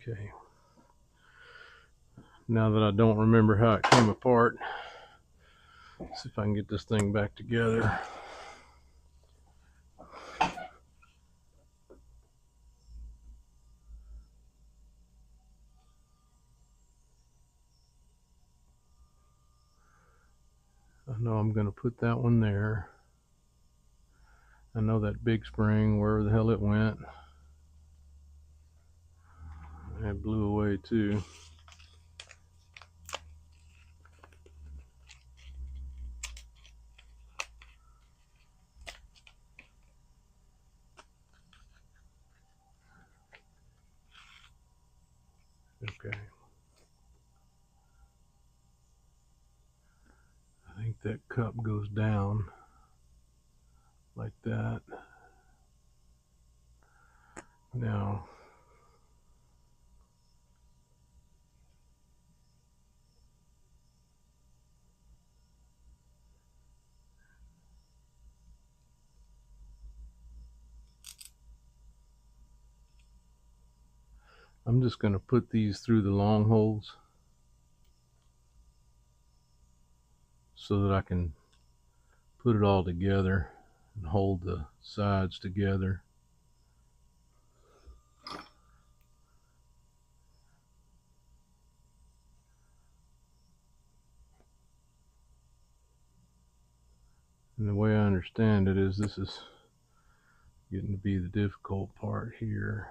Okay. Now that I don't remember how it came apart, let's see if I can get this thing back together. I know I'm going to put that one there. I know that big spring, wherever the hell it went, it blew away too. Okay. I think that cup goes down like that. Now, I'm just going to put these through the long holes so that I can put it all together and hold the sides together. And the way I understand it is this is getting to be the difficult part here.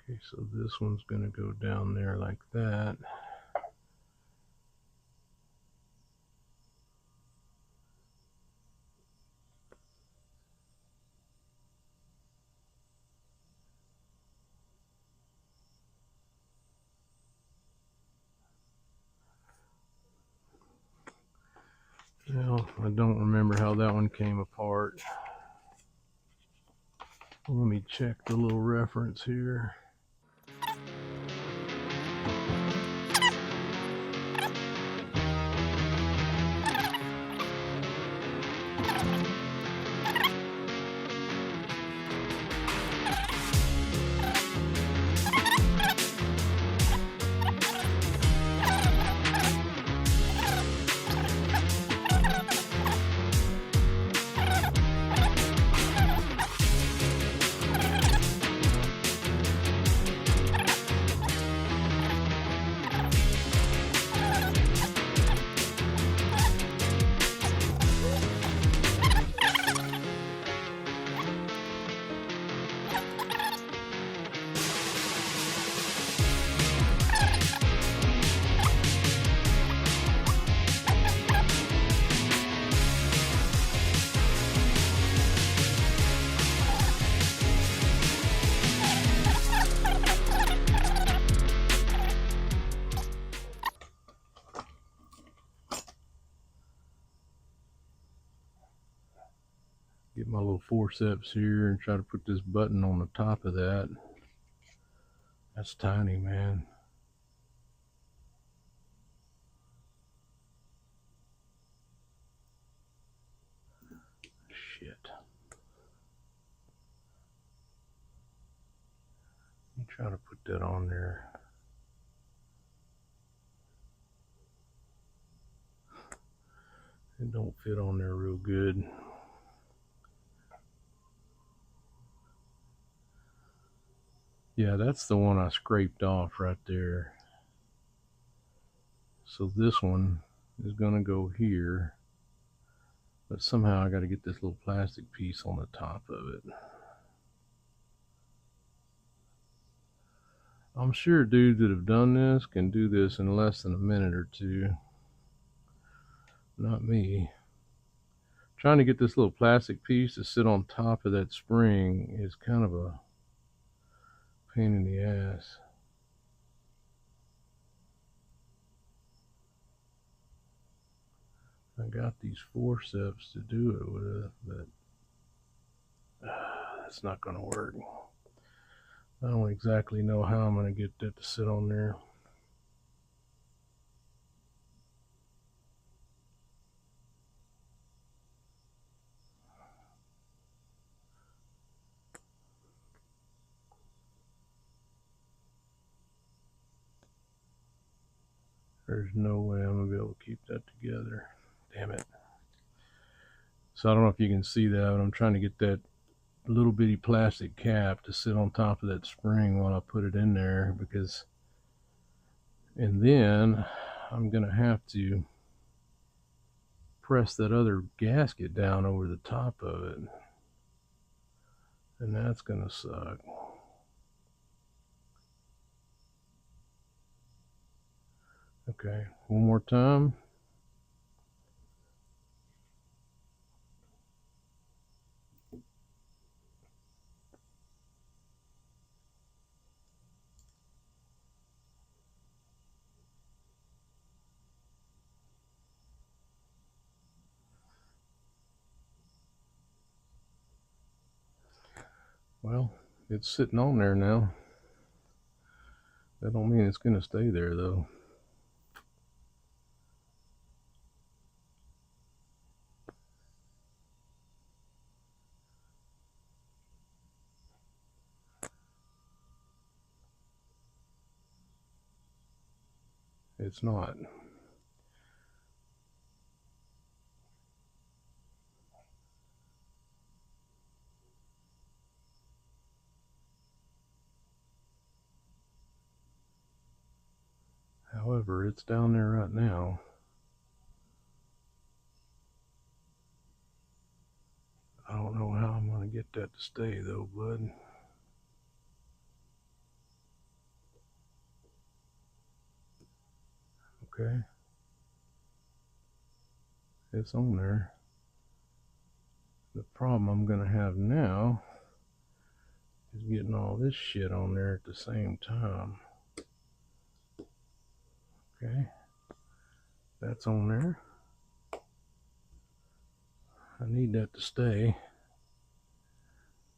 Okay, so this one's going to go down there like that. Well, I don't remember how that one came apart. Let me check the little reference here. my little forceps here and try to put this button on the top of that. That's tiny, man. Shit. Let me try to put that on there. It don't fit on there real good. Yeah, that's the one I scraped off right there. So this one is gonna go here, but somehow I got to get this little plastic piece on the top of it. I'm sure dudes that have done this can do this in less than a minute or two. Not me. Trying to get this little plastic piece to sit on top of that spring is kind of a pain in the ass. I got these forceps to do it with, but that's not going to work. I don't exactly know how I'm going to get that to sit on there. There's no way I'm going to be able to keep that together. Damn it. So I don't know if you can see that, but I'm trying to get that little bitty plastic cap to sit on top of that spring while I put it in there, because, and then I'm going to have to press that other gasket down over the top of it, and that's going to suck. Okay, one more time. Well, it's sitting on there now. That don't mean it's going to stay there though. It's not. However, it's down there right now. I don't know how I'm going to get that to stay though, bud. Okay. It's on there. The problem I'm going to have now is getting all this shit on there at the same time. Okay. That's on there. I need that to stay,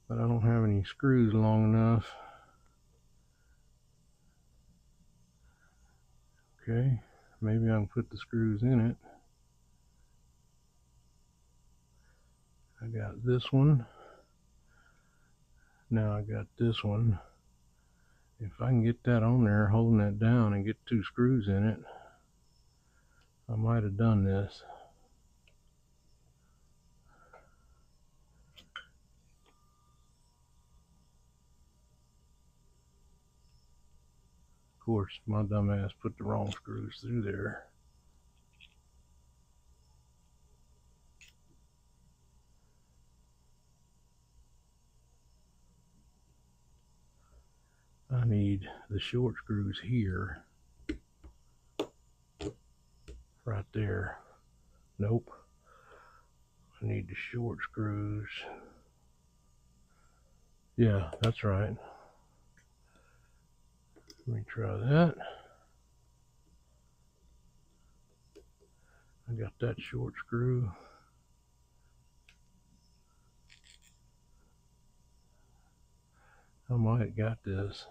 but I don't have any screws long enough. Okay, maybe I can put the screws in it. I got this one. Now I got this one. If I can get that on there, holding that down, and get 2 screws in it, I might have done this. Of course, my dumb ass put the wrong screws through there. I need the short screws here. Right there. Nope. I need the short screws. Yeah, that's right. Let me try that. I got that short screw. I might have got this.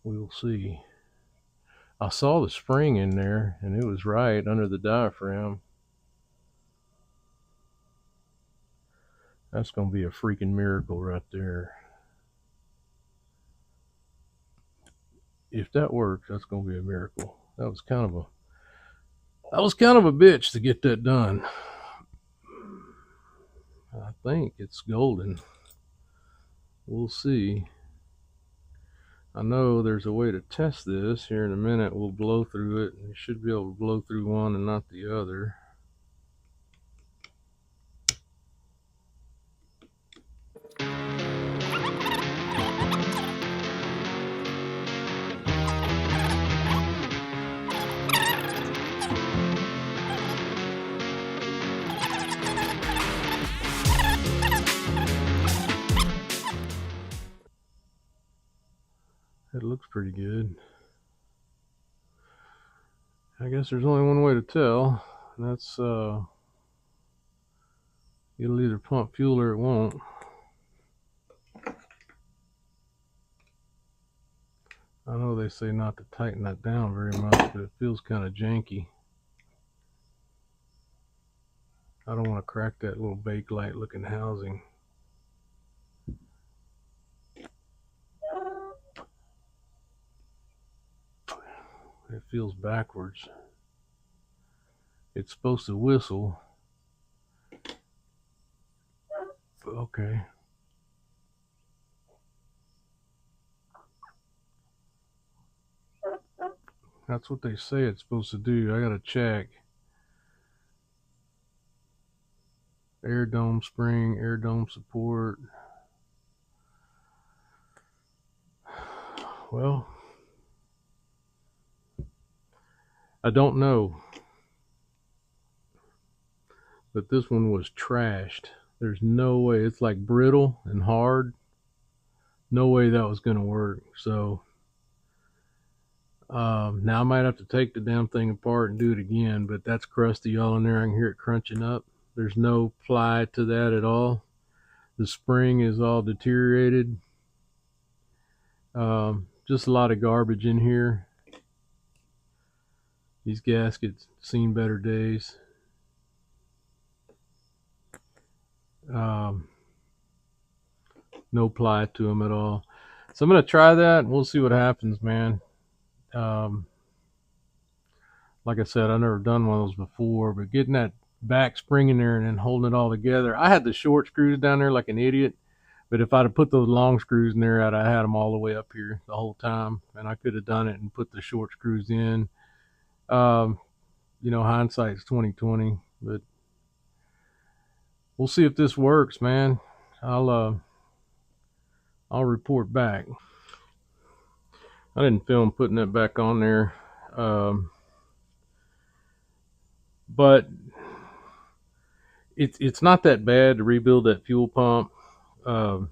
We'll see. I saw the spring in there, and it was right under the diaphragm. That's going to be a freaking miracle right there. If that works, that's going to be a miracle. That was kind of a bitch to get that done. I think it's golden. We'll see. I know there's a way to test this. Here in a minute, we'll blow through it, and you should be able to blow through one and not the other. It looks pretty good. I guess there's only one way to tell. And that's it'll either pump fuel or it won't. I know they say not to tighten that down very much, but it feels kind of janky. I don't want to crack that little Bakelite looking housing. It feels backwards. It's supposed to whistle. Okay. That's what they say it's supposed to do. I gotta check. Air dome spring, air dome support. Well, I don't know. But this one was trashed. There's no way. It's like brittle and hard. No way that was going to work. So now I might have to take the damn thing apart and do it again. But that's crusty all in there. I can hear it crunching up. There's no ply to that at all. The spring is all deteriorated. Just a lot of garbage in here. These gaskets seen better days. No ply to them at all. So I'm going to try that and we'll see what happens, man. Like I said, I've never done one of those before, but getting that back spring in there and then holding it all together. I had the short screws down there like an idiot, but if I'd have put those long screws in there, I'd have had them all the way up here the whole time, and I could have done it and put the short screws in. Hindsight's 2020, but we'll see if this works, man. I'll report back. I didn't film putting it back on there, but it's not that bad to rebuild that fuel pump. I'm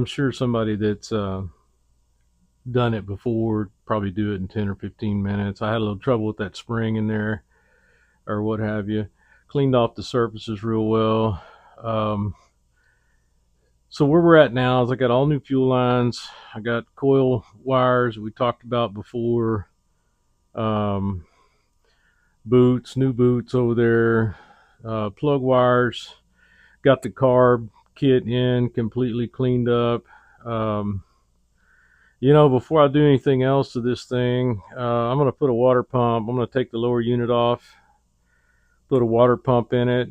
sure somebody that's done it before probably do it in 10 or 15 minutes. I had a little trouble with that spring in there or what have you. Cleaned off the surfaces real well. So where we're at now is I got all new fuel lines. I got coil wires we talked about before. Boots, new boots over there. Plug wires. Got the carb kit in, completely cleaned up. Before I do anything else to this thing, I'm going to put a water pump. I'm going to take the lower unit off, put a water pump in it.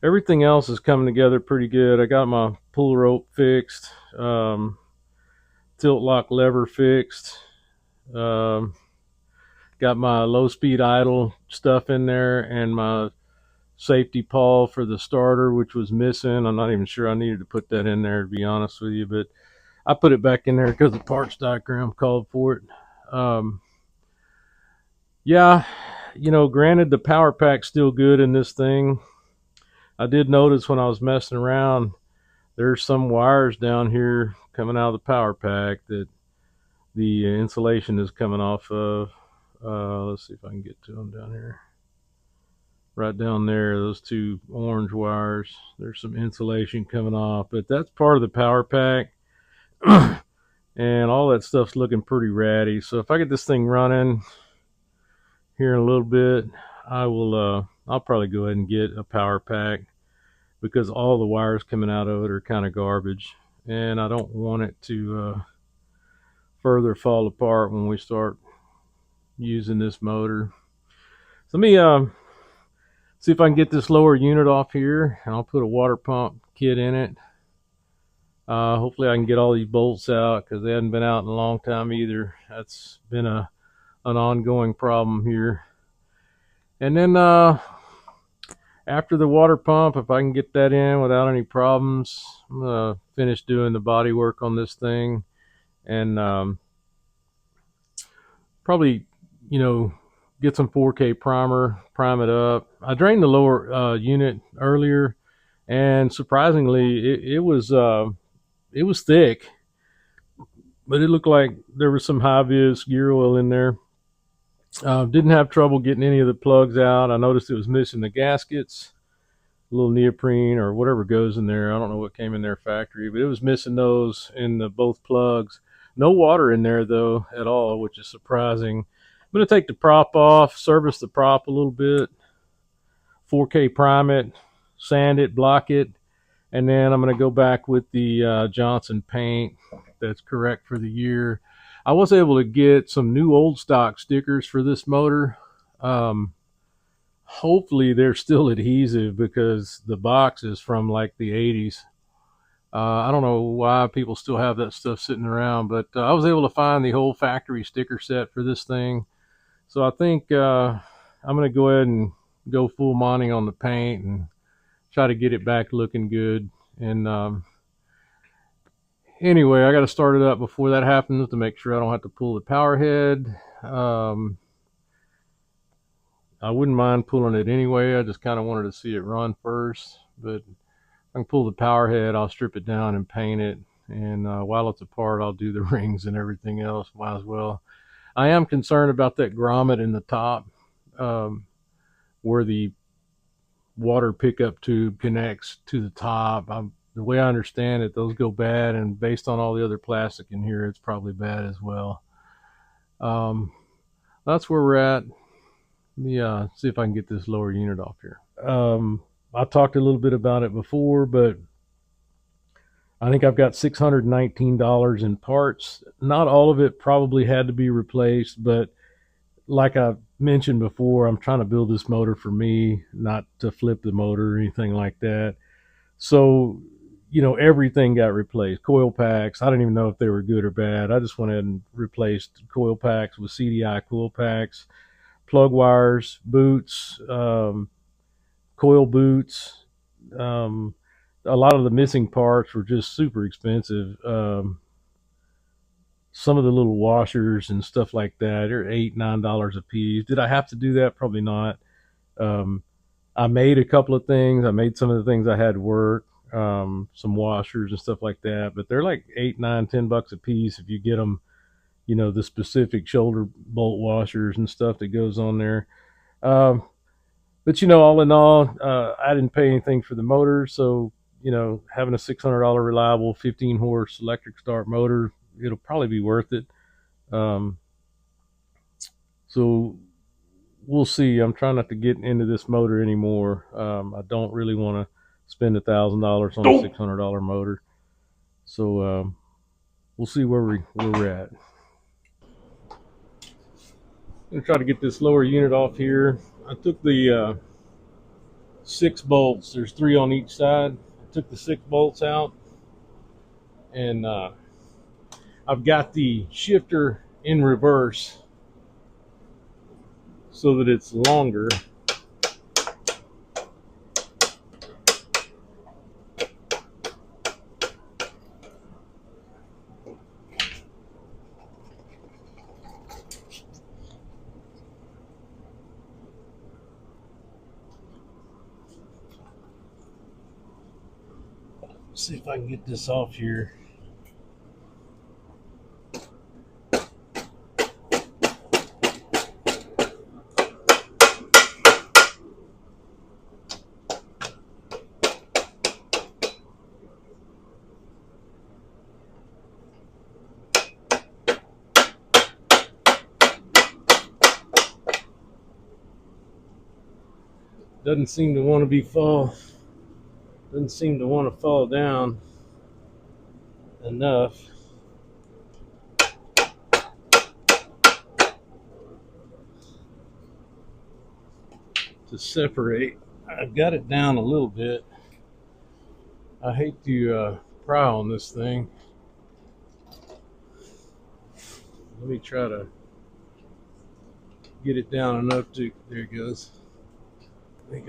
Everything else is coming together pretty good. I got my pull rope fixed, tilt lock lever fixed, got my low speed idle stuff in there, and my safety pawl for the starter, which was missing. I'm not even sure I needed to put that in there, to be honest with you, but I put it back in there because the parts diagram called for it. Granted, the power pack's still good in this thing. I did notice when I was messing around, there's some wires down here coming out of the power pack that the insulation is coming off of. Let's see if I can get to them down here. right down there, those two orange wires. There's some insulation coming off, but that's part of the power pack. And all that stuff's looking pretty ratty. So if I get this thing running here in a little bit, I'll probably go ahead and get a power pack, because all the wires coming out of it are kind of garbage, and I don't want it to further fall apart when we start using this motor. So let me see if I can get this lower unit off here, and I'll put a water pump kit in it. Hopefully I can get all these bolts out, because they hadn't been out in a long time either. That's been an ongoing problem here. And then after the water pump, if I can get that in without any problems, I'm going to finish doing the body work on this thing, and probably, get some 4K primer, prime it up. I drained the lower unit earlier, and surprisingly, it was thick, but it looked like there was some high vis gear oil in there. Didn't have trouble getting any of the plugs out. I noticed it was missing the gaskets, a little neoprene or whatever goes in there. I don't know what came in their factory, but it was missing those in both plugs. No water in there though at all, which is surprising. I'm going to take the prop off, service the prop a little bit, 4K prime it, sand it, block it, and then I'm going to go back with the Johnson paint that's correct for the year. I was able to get some new old stock stickers for this motor. Hopefully they're still adhesive, because the box is from like the 80s. I don't know why people still have that stuff sitting around, but I was able to find the whole factory sticker set for this thing. So I think I'm going to go ahead and go full Monty on the paint and try to get it back looking good. And anyway, I got to start it up before that happens to make sure I don't have to pull the power head. I wouldn't mind pulling it anyway. I just kind of wanted to see it run first. But if I can pull the power head, I'll strip it down and paint it. And while it's apart, I'll do the rings and everything else. Might as well. I am concerned about that grommet in the top, where the water pickup tube connects to the top. The way I understand it, those go bad, and based on all the other plastic in here, it's probably bad as well. That's where we're at. Let me see if I can get this lower unit off here. I talked a little bit about it before, but I think I've got $619 in parts. Not all of it probably had to be replaced, but like I mentioned before, I'm trying to build this motor for me, not to flip the motor or anything like that. So, everything got replaced. Coil packs, I didn't even know if they were good or bad. I just went ahead and replaced coil packs with CDI coil packs, plug wires, boots, coil boots. A lot of the missing parts were just super expensive. Some of the little washers and stuff like that are $8-9 a piece. Did I have to do that? Probably not. I made a couple of things. I made some of the things I had to work, some washers and stuff like that, but they're like $8, $9, $10 a piece if you get them, the specific shoulder bolt washers and stuff that goes on there. But all in all, I didn't pay anything for the motor, so having a $600 reliable 15 horse electric start motor, it'll probably be worth it. So we'll see. I'm trying not to get into this motor anymore. I don't really want to spend $1,000 on a $600 motor. So we'll see where we're at. I'm gonna try to get this lower unit off here. I took the 6 bolts. There's 3 on each side. I took the 6 bolts out, and I've got the shifter in reverse so that it's longer. Let's see if I can get this off here. Doesn't seem to want to fall down enough to separate. I've got it down a little bit. I hate to pry on this thing. Let me try to get it down enough to, there it goes. I think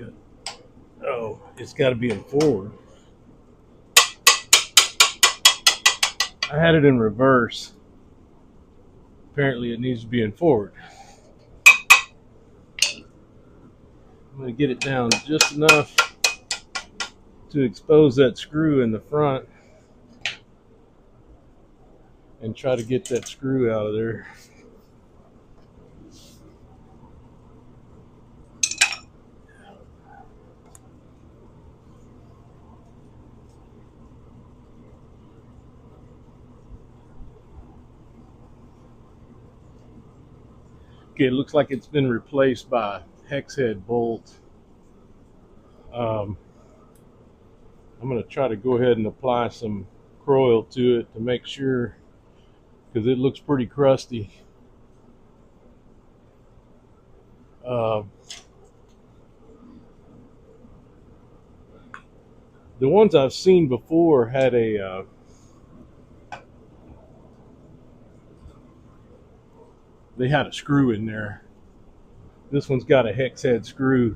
it's got to be in forward. I had it in reverse. Apparently it needs to be in forward. I'm going to get it down just enough to expose that screw in the front and try to get that screw out of there. Okay, it looks like it's been replaced by a hex head bolt. I'm going to try to go ahead and apply some coil to it to make sure, because it looks pretty crusty. The ones I've seen before had they had a screw in there. This one's got a hex head screw.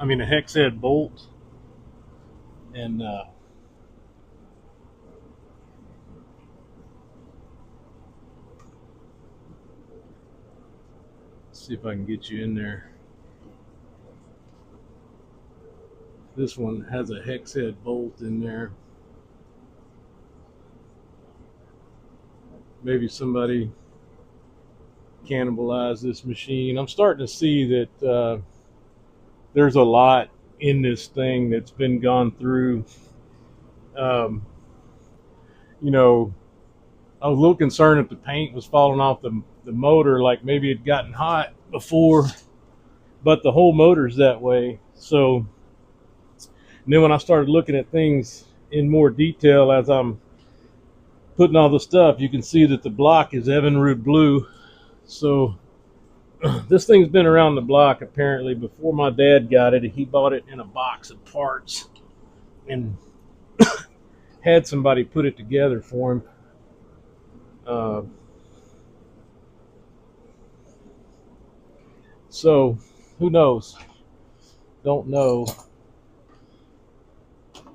I mean a hex head bolt. And see if I can get you in there. This one has a hex head bolt in there. Maybe somebody cannibalized this machine. I'm starting to see that there's a lot in this thing that's been gone through. You know, I was a little concerned if the paint was falling off the motor, like maybe it'd gotten hot before, but the whole motor's that way. So and then when I started looking at things in more detail as I'm putting all the stuff, you can see that the block is Evinrude blue. So this thing's been around the block apparently before my dad got it. He bought it in a box of parts and had somebody put it together for him. So who knows? Don't know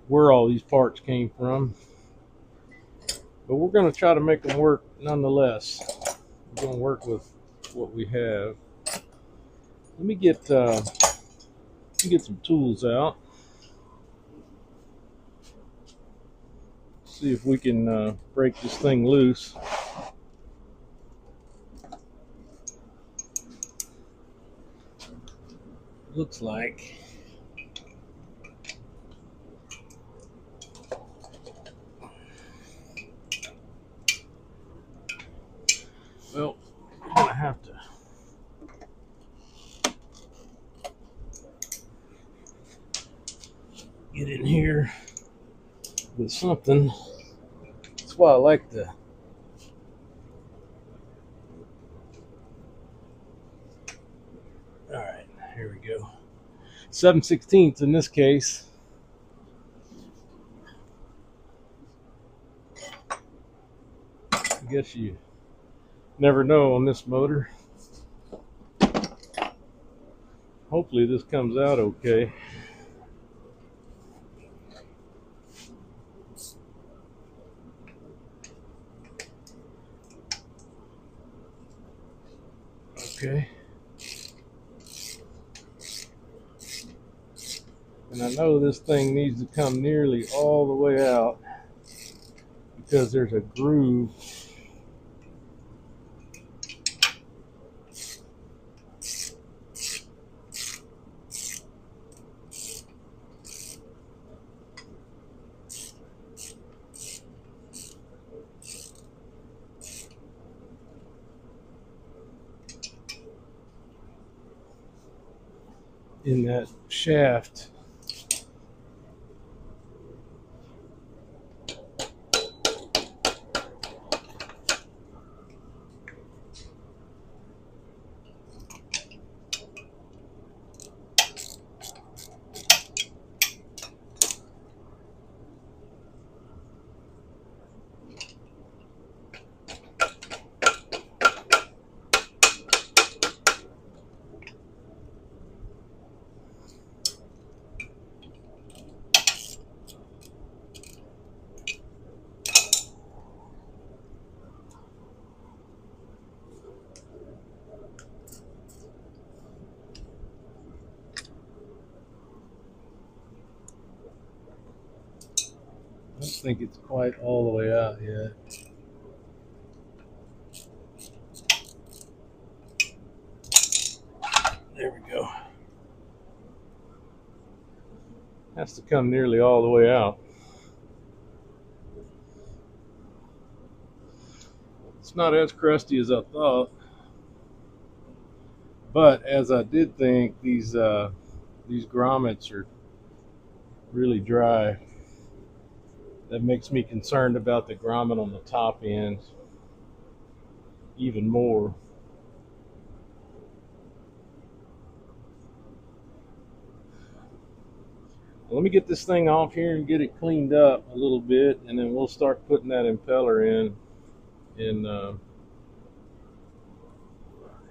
where all these parts came from, but we're going to try to make them work nonetheless. We're going to work with what we have. Let me get some tools out. See if we can break this thing loose. Looks like well, we're gonna have to get in here with something. That's why I like the all right, here we go. 7/16 in this case. I guess you never know on this motor. Hopefully this comes out okay. Okay. And I know this thing needs to come nearly all the way out because there's a groove in that shaft. I don't think it's quite all the way out yet. There we go. Has to come nearly all the way out. It's not as crusty as I thought, but as I did think, these grommets are really dry. That makes me concerned about the grommet on the top end even more. Let me get this thing off here and get it cleaned up a little bit, and then we'll start putting that impeller in. And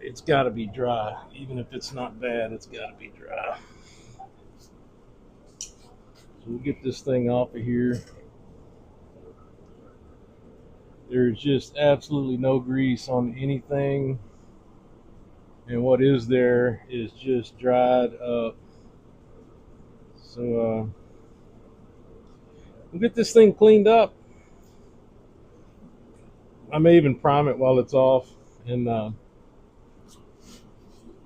it's got to be dry. Even if it's not bad, it's got to be dry. So we'll get this thing off of here. There's just absolutely no grease on anything, and what is there is just dried up. So we'll get this thing cleaned up. I may even prime it while it's off, and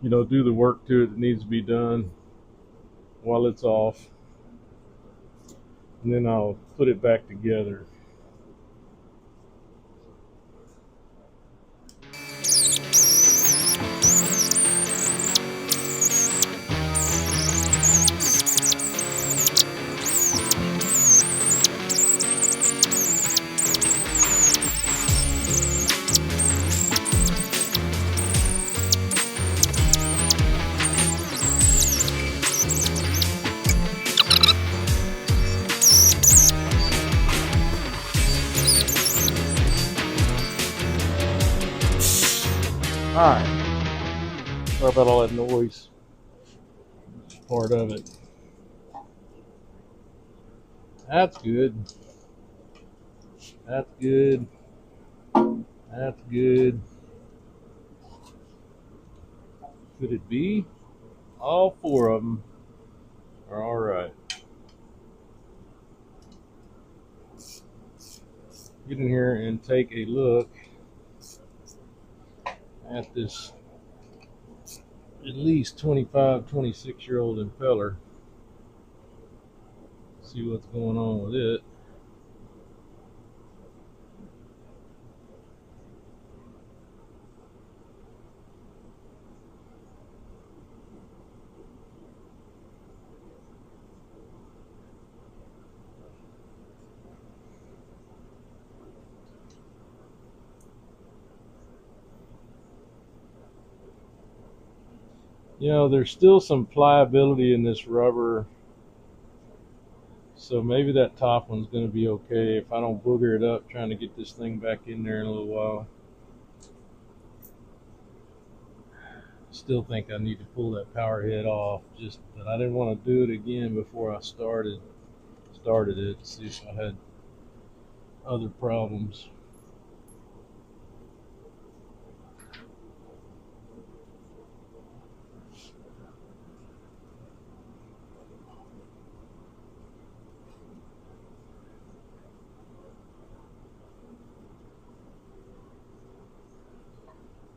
do the work to it that needs to be done while it's off, and then I'll put it back together. Alright, sorry about all that noise. Part of it. That's good. That's good. That's good. Could it be? All four of them are alright. Get in here and take a look at this at least 25, 26-year-old impeller. See what's going on with it. There's still some pliability in this rubber, so maybe that top one's going to be okay if I don't booger it up trying to get this thing back in there in a little while. Still think I need to pull that power head off, just that I didn't want to do it again before I started it, see if I had other problems.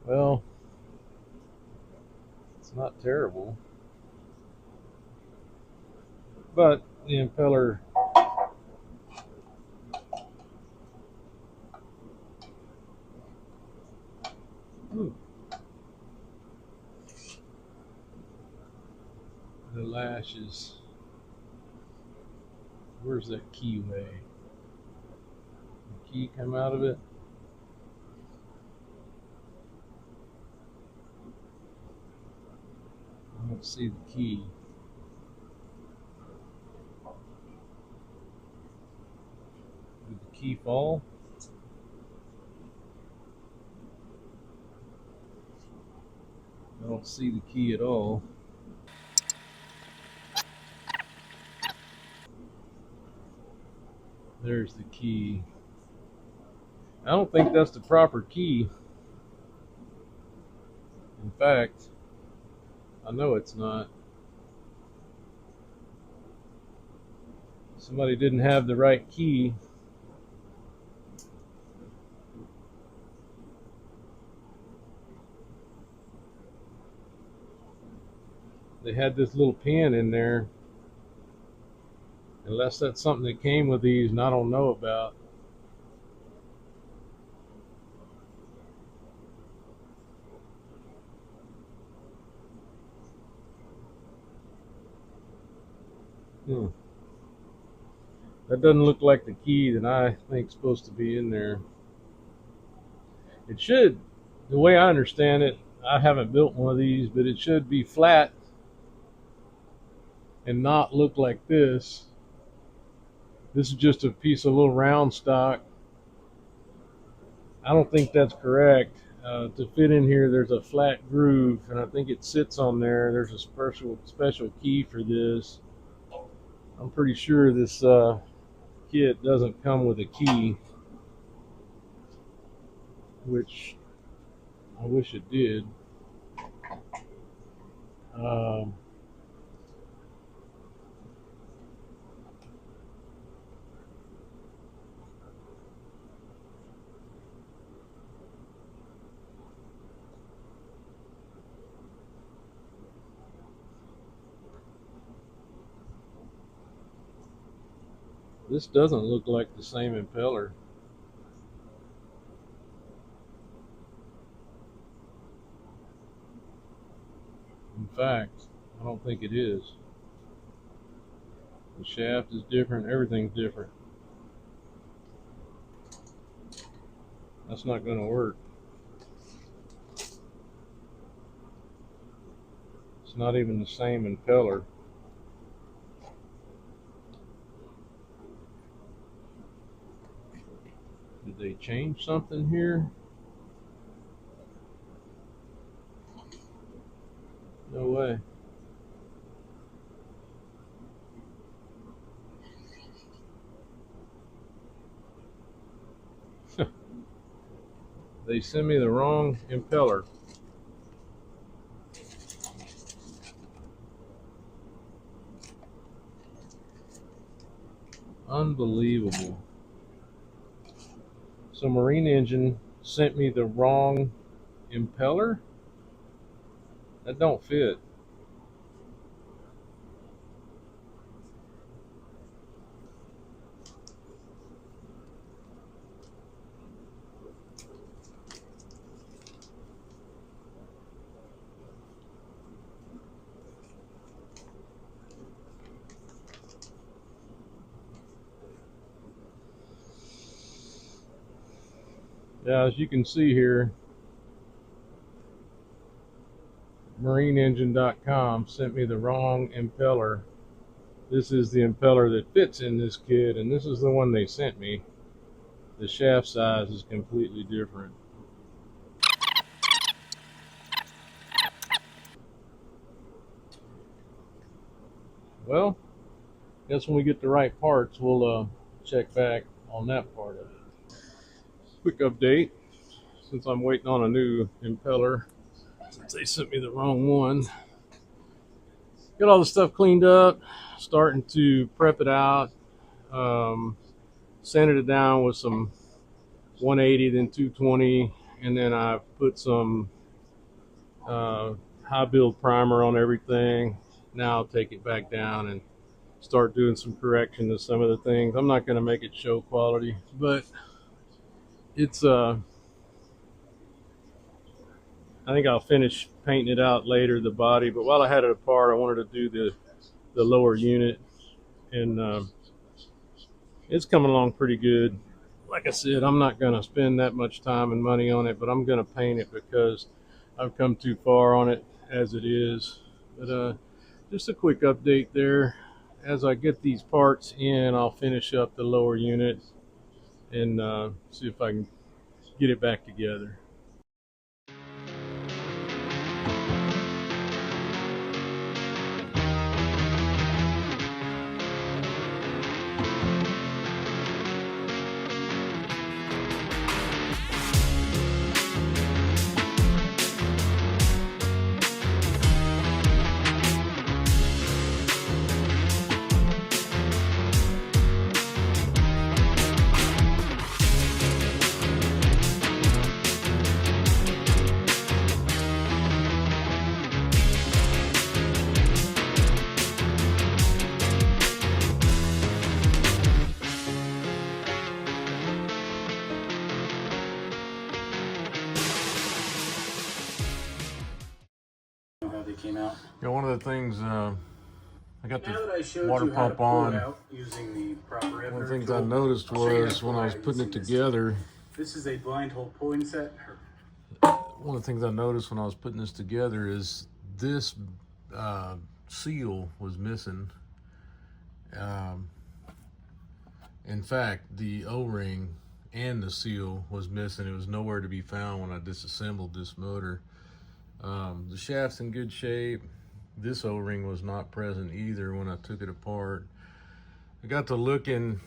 Well, it's not terrible, but the impeller the last lashes. Where's that keyway? The key come out of it? I don't see the key. Did the key fall? I don't see the key at all. There's the key. I don't think that's the proper key. In fact, I know it's not. Somebody didn't have the right key. They had this little pin in there. Unless that's something that came with these and I don't know about. That doesn't look like the key that I think is supposed to be in there. It should, the way I understand it, I haven't built one of these, but it should be flat and not look like this. This is just a piece of little round stock. I don't think that's correct. To fit in here, there's a flat groove, and I think it sits on there. There's a special key for this. I'm pretty sure this kit doesn't come with a key, which I wish it did. This doesn't look like the same impeller. In fact, I don't think it is. The shaft is different, everything's different. That's not going to work. It's not even the same impeller. Did they change something here? No way. They sent me the wrong impeller. Unbelievable. So Marine Engine sent me the wrong impeller? That don't fit. Yeah, as you can see here, marineengine.com sent me the wrong impeller. This is the impeller that fits in this kit, and this is the one they sent me. The shaft size is completely different. Well, I guess when we get the right parts, we'll check back on that part of it. Quick update, since I'm waiting on a new impeller, since they sent me the wrong one. Got all the stuff cleaned up, starting to prep it out. Sanded it down with some 180, then 220, and then I put some high build primer on everything. Now I'll take it back down and start doing some correction to some of the things. I'm not going to make it show quality, but it's I think I'll finish painting it out later, the body. But while I had it apart, I wanted to do the the lower unit, and it's coming along pretty good. Like I said, I'm not going to spend that much time and money on it, but I'm going to paint it because I've come too far on it as it is. But just a quick update there. As I get these parts in, I'll finish up the lower unit and see if I can get it back together. How they came out. Yeah, one of the things I got Now that I the showed water you how to pump pull it on. out using the proper One of the things I tool, noticed I'll show you how to was when pull I it was out putting it using this together. This is a blind hole pulling set. One of the things I noticed when I was putting this together is this seal was missing. Um, in fact, the O-ring and the seal was missing. It was nowhere to be found when I disassembled this motor. The shaft's in good shape. This O-ring was not present either when I took it apart. I got to looking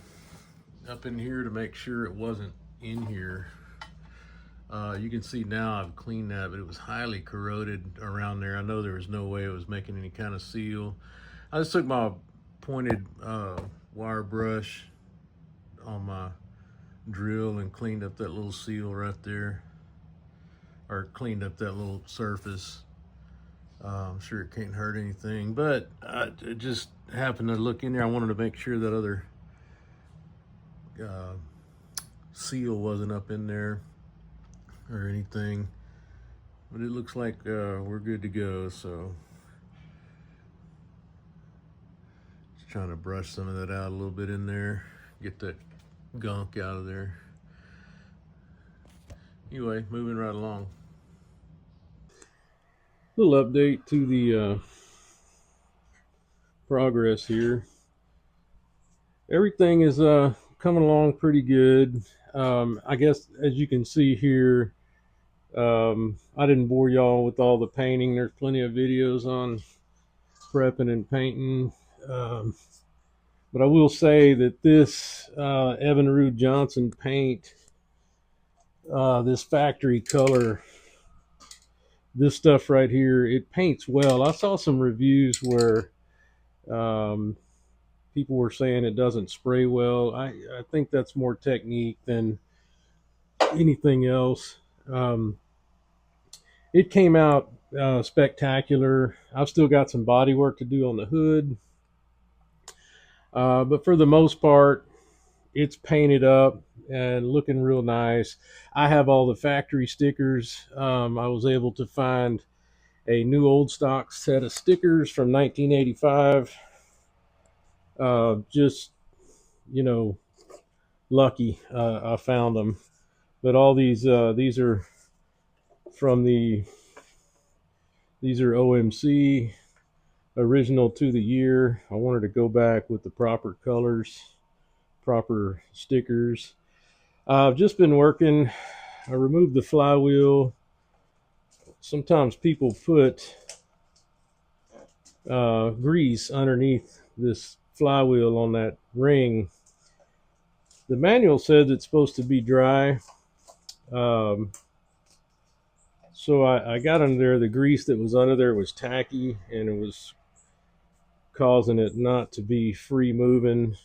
up in here to make sure it wasn't in here. You can see now I've cleaned that, but it was highly corroded around there. I know there was no way it was making any kind of seal. I just took my pointed wire brush on my drill and cleaned up that little seal right there, or cleaned up that little surface. I'm sure it can't hurt anything, but I just happened to look in there. I wanted to make sure that other seal wasn't up in there or anything, but it looks like we're good to go. So just trying to brush some of that out a little bit in there, get that gunk out of there. Anyway, moving right along. Little update to the progress here. Everything is coming along pretty good. I guess as you can see here, I didn't bore y'all with all the painting. There's plenty of videos on prepping and painting. But I will say that this Evinrude Johnson paint, this factory color, this stuff right here, it paints well. I saw some reviews where people were saying it doesn't spray well. I think that's more technique than anything else. It came out spectacular. I've still got some body work to do on the hood. But for the most part, it's painted up and looking real nice. I have all the factory stickers. I was able to find a new old stock set of stickers from 1985. Just, you know, lucky I found them. But all these are from these are OMC, original to the year. I wanted to go back with the proper colors, proper stickers. I've just been working. I removed the flywheel. Sometimes people put grease underneath this flywheel on that ring. The manual says it's supposed to be dry. So I got under there. The grease that was under there was tacky, and it was causing it not to be free moving.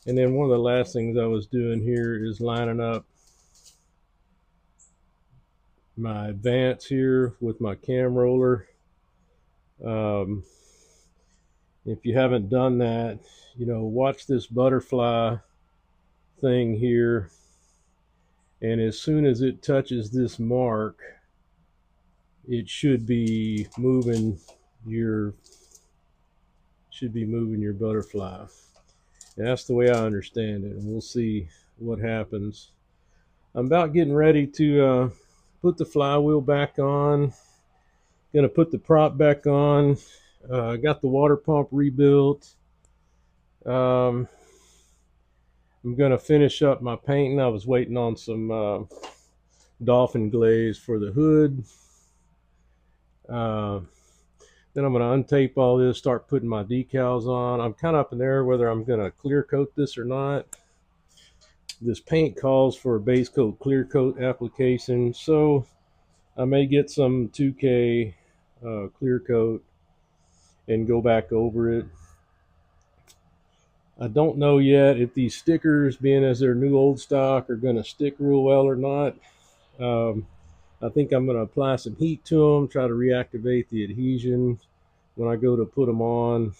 And then one of the last things I was doing here is lining up my advance here with my cam roller. If you haven't done that, you know, watch this butterfly thing here. And as soon as it touches this mark, it should be moving you should be moving your butterfly. And that's the way I understand it, and we'll see what happens. I'm about getting ready to put the flywheel back on. Gonna put the prop back on. I got the water pump rebuilt. I'm gonna finish up my painting. I was waiting on some dolphin glaze for the hood. Then I'm going to untape all this, start putting my decals on. I'm kind of up in there whether I'm going to clear coat this or not. This paint calls for a base coat, clear coat application, so I may get some 2K clear coat and go back over it. I don't know yet if these stickers, being as they're new old stock, are going to stick real well or not. I think I'm going to apply some heat to them, try to reactivate the adhesion when I go to put them on.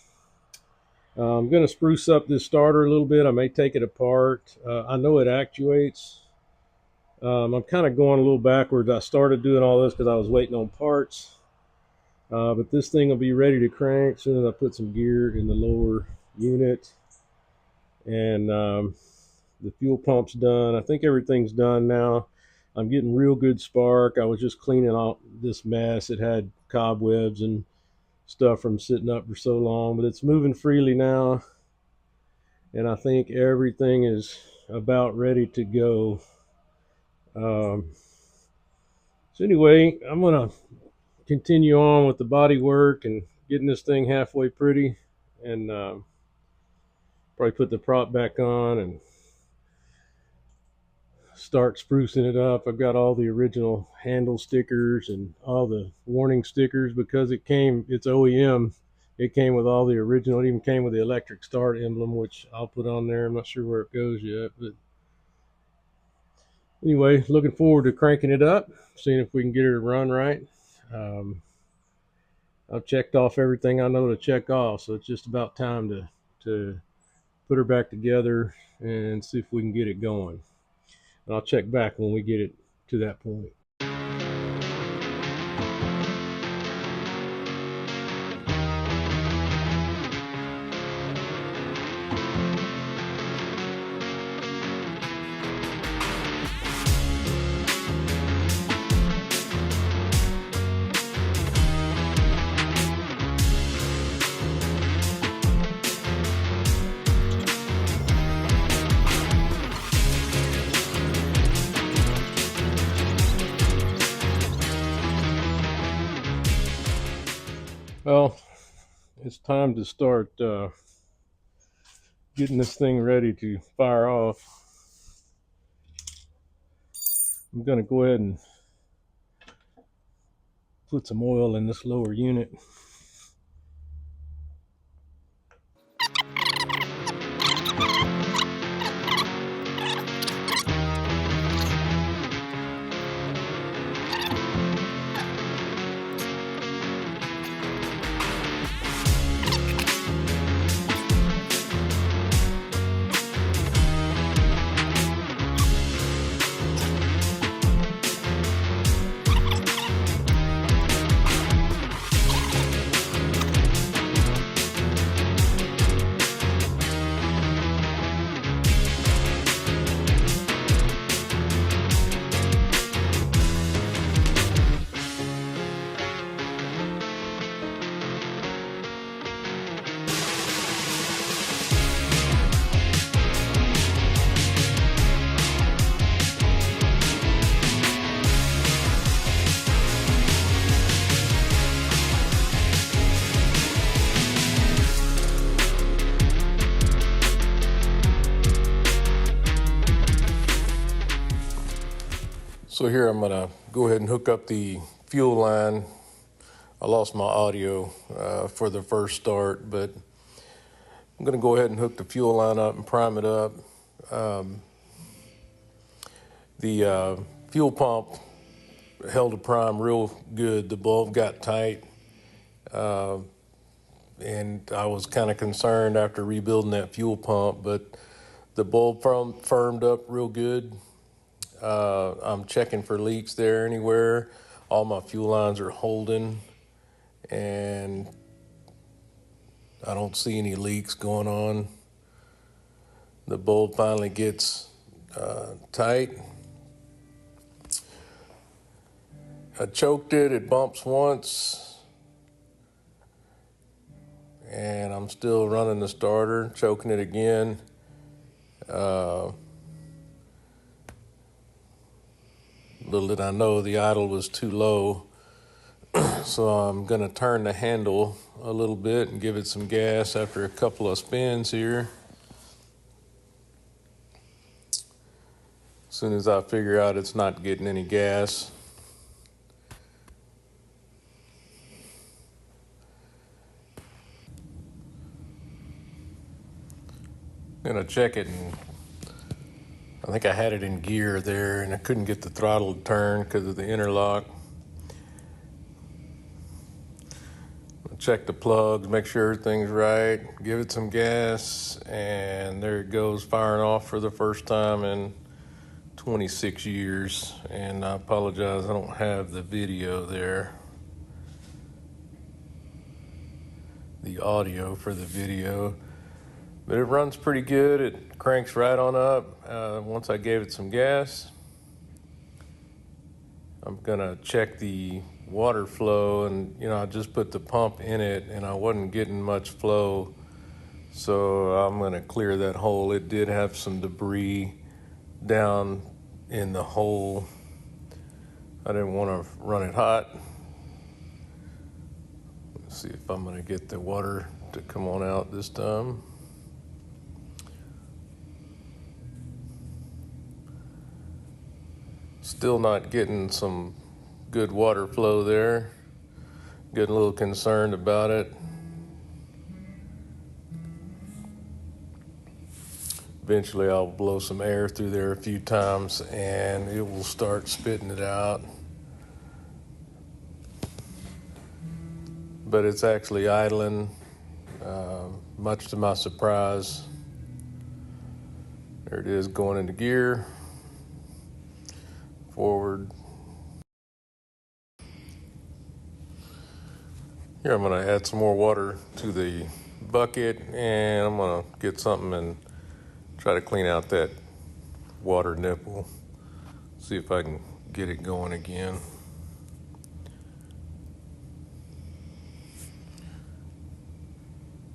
I'm going to spruce up this starter a little bit. I may take it apart. I know it actuates. I'm kind of going a little backwards. I started doing all this because I was waiting on parts. But this thing will be ready to crank as soon as I put some gear in the lower unit. And the fuel pump's done. I think everything's done now. I'm getting real good spark. I was just cleaning out this mess. It had cobwebs and stuff from sitting up for so long, but it's moving freely now. And I think everything is about ready to go. So anyway, I'm going to continue on with the body work and getting this thing halfway pretty, and probably put the prop back on and start sprucing it up. I've got all the original handle stickers and all the warning stickers because it's OEM. It came with all the original. It even came with the electric start emblem, which I'll put on there. I'm not sure where it goes yet, but anyway, looking forward to cranking it up, seeing if we can get it to run right. I've checked off everything I know to check off, so it's just about time to put her back together and see if we can get it going. And I'll check back when we get it to that point. Well, it's time to start getting this thing ready to fire off. I'm going to go ahead and put some oil in this lower unit. So here I'm gonna go ahead and hook up the fuel line. I lost my audio for the first start, but I'm gonna go ahead and hook the fuel line up and prime it up. The fuel pump held the prime real good. The bulb got tight, and I was kind of concerned after rebuilding that fuel pump, but the bulb firmed up real good. I'm checking for leaks there anywhere. All my fuel lines are holding, and I don't see any leaks going on. The bolt finally gets tight. I choked it, it bumps once, and I'm still running the starter, choking it again. Little did I know the idle was too low, so I'm gonna turn the handle a little bit and give it some gas after a couple of spins here. As soon as I figure out it's not getting any gas, I'm gonna check it, and I think I had it in gear there and I couldn't get the throttle to turn because of the interlock. Check the plugs, make sure everything's right, give it some gas, and there it goes, firing off for the first time in 26 years. And I apologize, I don't have the video there, the audio for the video, but it runs pretty good. It cranks right on up once I gave it some gas. I'm gonna check the water flow, and I just put the pump in it and I wasn't getting much flow, so I'm gonna clear that hole. It did have some debris down in the hole. I didn't want to run it hot. Let's see if I'm gonna get the water to come on out this time. Still not getting some good water flow there. Getting a little concerned about it. Eventually I'll blow some air through there a few times and it will start spitting it out. But it's actually idling, much to my surprise. There it is, going into gear, forward. Here I'm gonna add some more water to the bucket, and I'm gonna get something and try to clean out that water nipple. See if I can get it going again.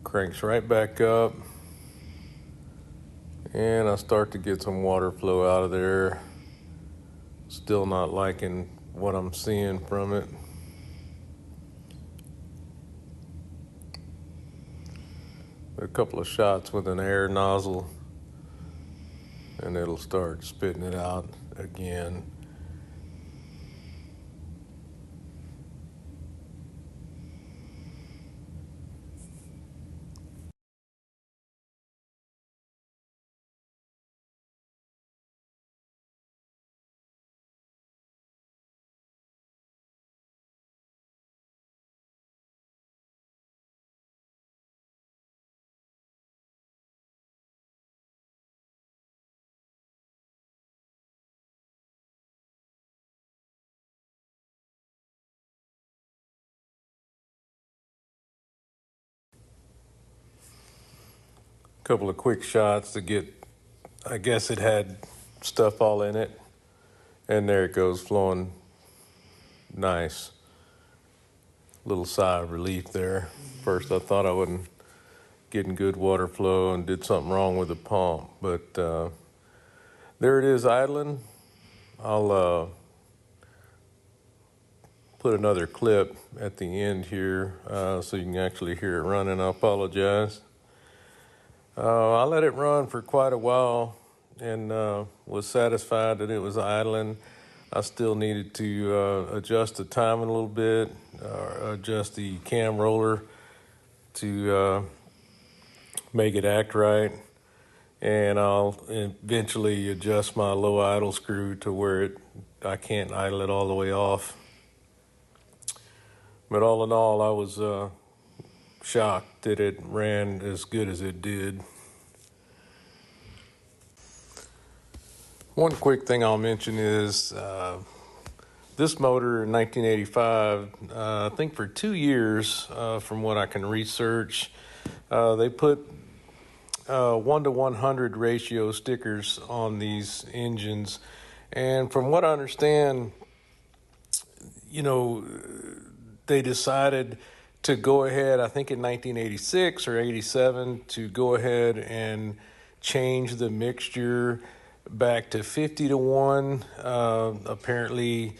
Cranks right back up, and I start to get some water flow out of there. Still not liking what I'm seeing from it. A couple of shots with an air nozzle and it'll start spitting it out again. Couple of quick shots to get, I guess it had stuff all in it, and there it goes, flowing nice. Little sigh of relief there. First I thought I wasn't getting good water flow and did something wrong with the pump, but there it is, idling. I'll put another clip at the end here so you can actually hear it running. I apologize. I let it run for quite a while and was satisfied that it was idling. I still needed to adjust the timing a little bit, adjust the cam roller to make it act right, and I'll eventually adjust my low idle screw to where I can't idle it all the way off. But all in all, I was shocked that it ran as good as it did. One quick thing I'll mention is this motor in 1985, I think for 2 years, from what I can research, they put 1 to 100 ratio stickers on these engines. And from what I understand, they decided to go ahead, I think in 1986 or 87, to go ahead and change the mixture back to 50 to 1. Apparently,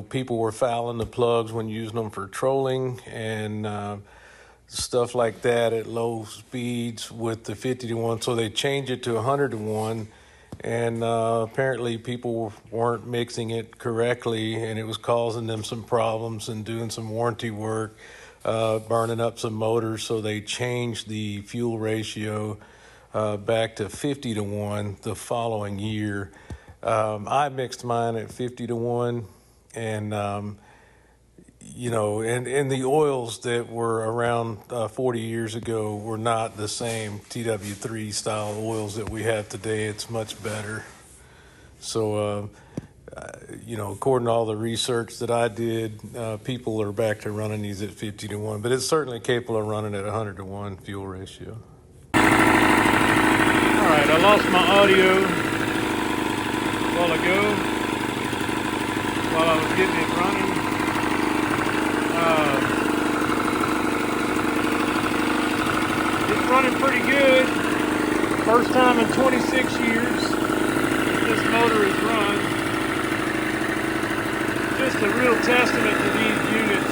people were fouling the plugs when using them for trolling and stuff like that at low speeds with the 50 to 1. So they changed it to 100 to 1. And apparently people weren't mixing it correctly, and it was causing them some problems and doing some warranty work, burning up some motors. So they changed the fuel ratio back to 50 to 1 the following year. I mixed mine at 50 to 1, and and the oils that were around 40 years ago were not the same TW3 style oils that we have today. It's much better. So, according to all the research that I did, people are back to running these at 50 to 1, but it's certainly capable of running at 100 to 1 fuel ratio. All right, I lost my audio a while ago while I was getting it running. It's running pretty good. First time in 26 years this motor is run. Just a real testament to these units.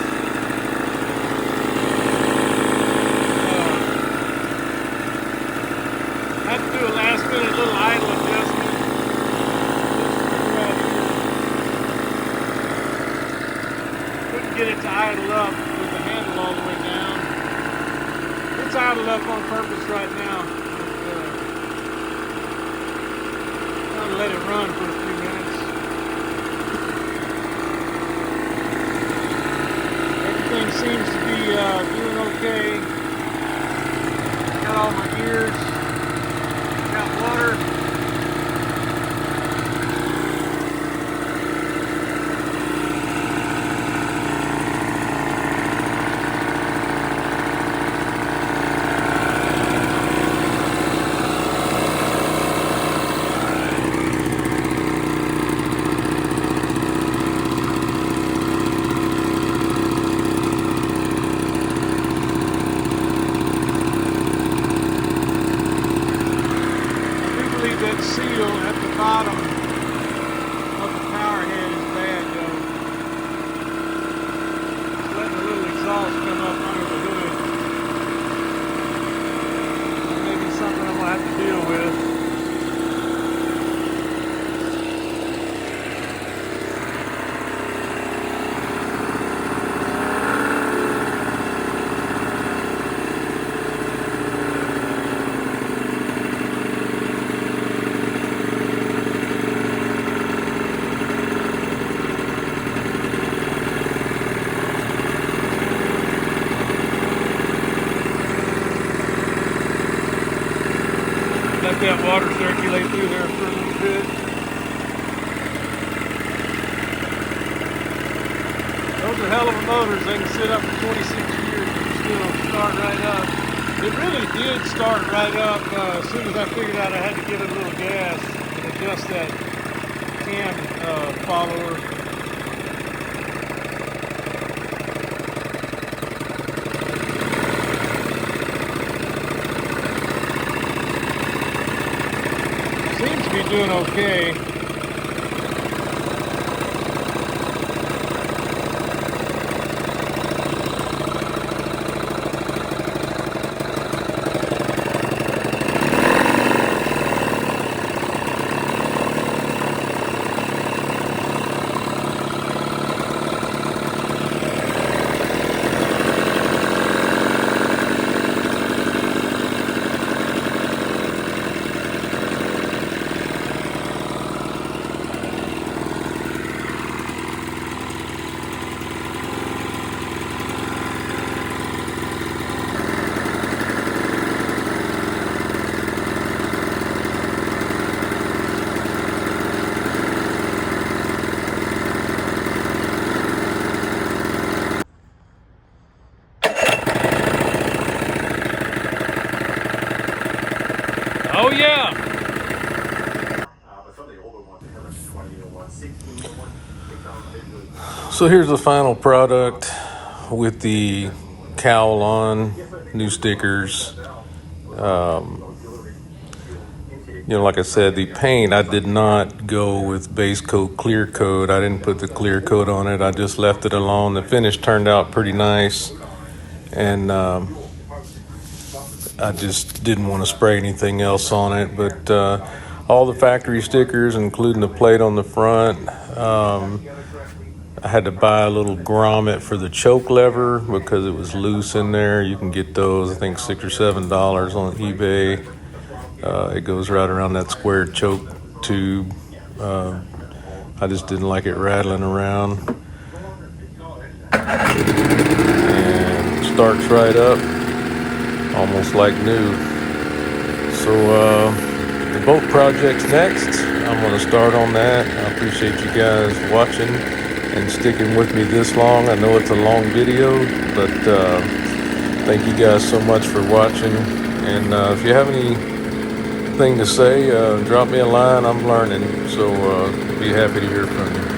Had to do a last minute little idle adjustment. Couldn't get it to idle up with the handle all the way down. It's idled up on purpose right now. I'll let it run for a few minutes. Everything seems to be doing okay. Got all my gears. Got water. That seal at the bottom of the power head is bad though. It's letting a little exhaust come up under the hood. That may be something I'm going to have to deal with. Let that water circulate through there for a little bit. Those are hell of a motors. They can sit up for 26 years and still start right up. It really did start right up as soon as I figured out I had to give it a little gas and adjust that cam follower. Seems to be doing okay. Oh yeah. So here's the final product with the cowl on, new stickers. Like I said, the paint, I did not go with base coat, clear coat. I didn't put the clear coat on it. I just left it alone. The finish turned out pretty nice. And I just didn't want to spray anything else on it. But all the factory stickers, including the plate on the front, I had to buy a little grommet for the choke lever because it was loose in there. You can get those, I think, $6 or $7 on eBay. It goes right around that square choke tube. I just didn't like it rattling around. And starts right up, almost like new. So the boat project's next. I'm going to start on that. I appreciate you guys watching and sticking with me this long. I know it's a long video, but thank you guys so much for watching. And if you have anything to say, drop me a line. I'm learning, so be happy to hear from you.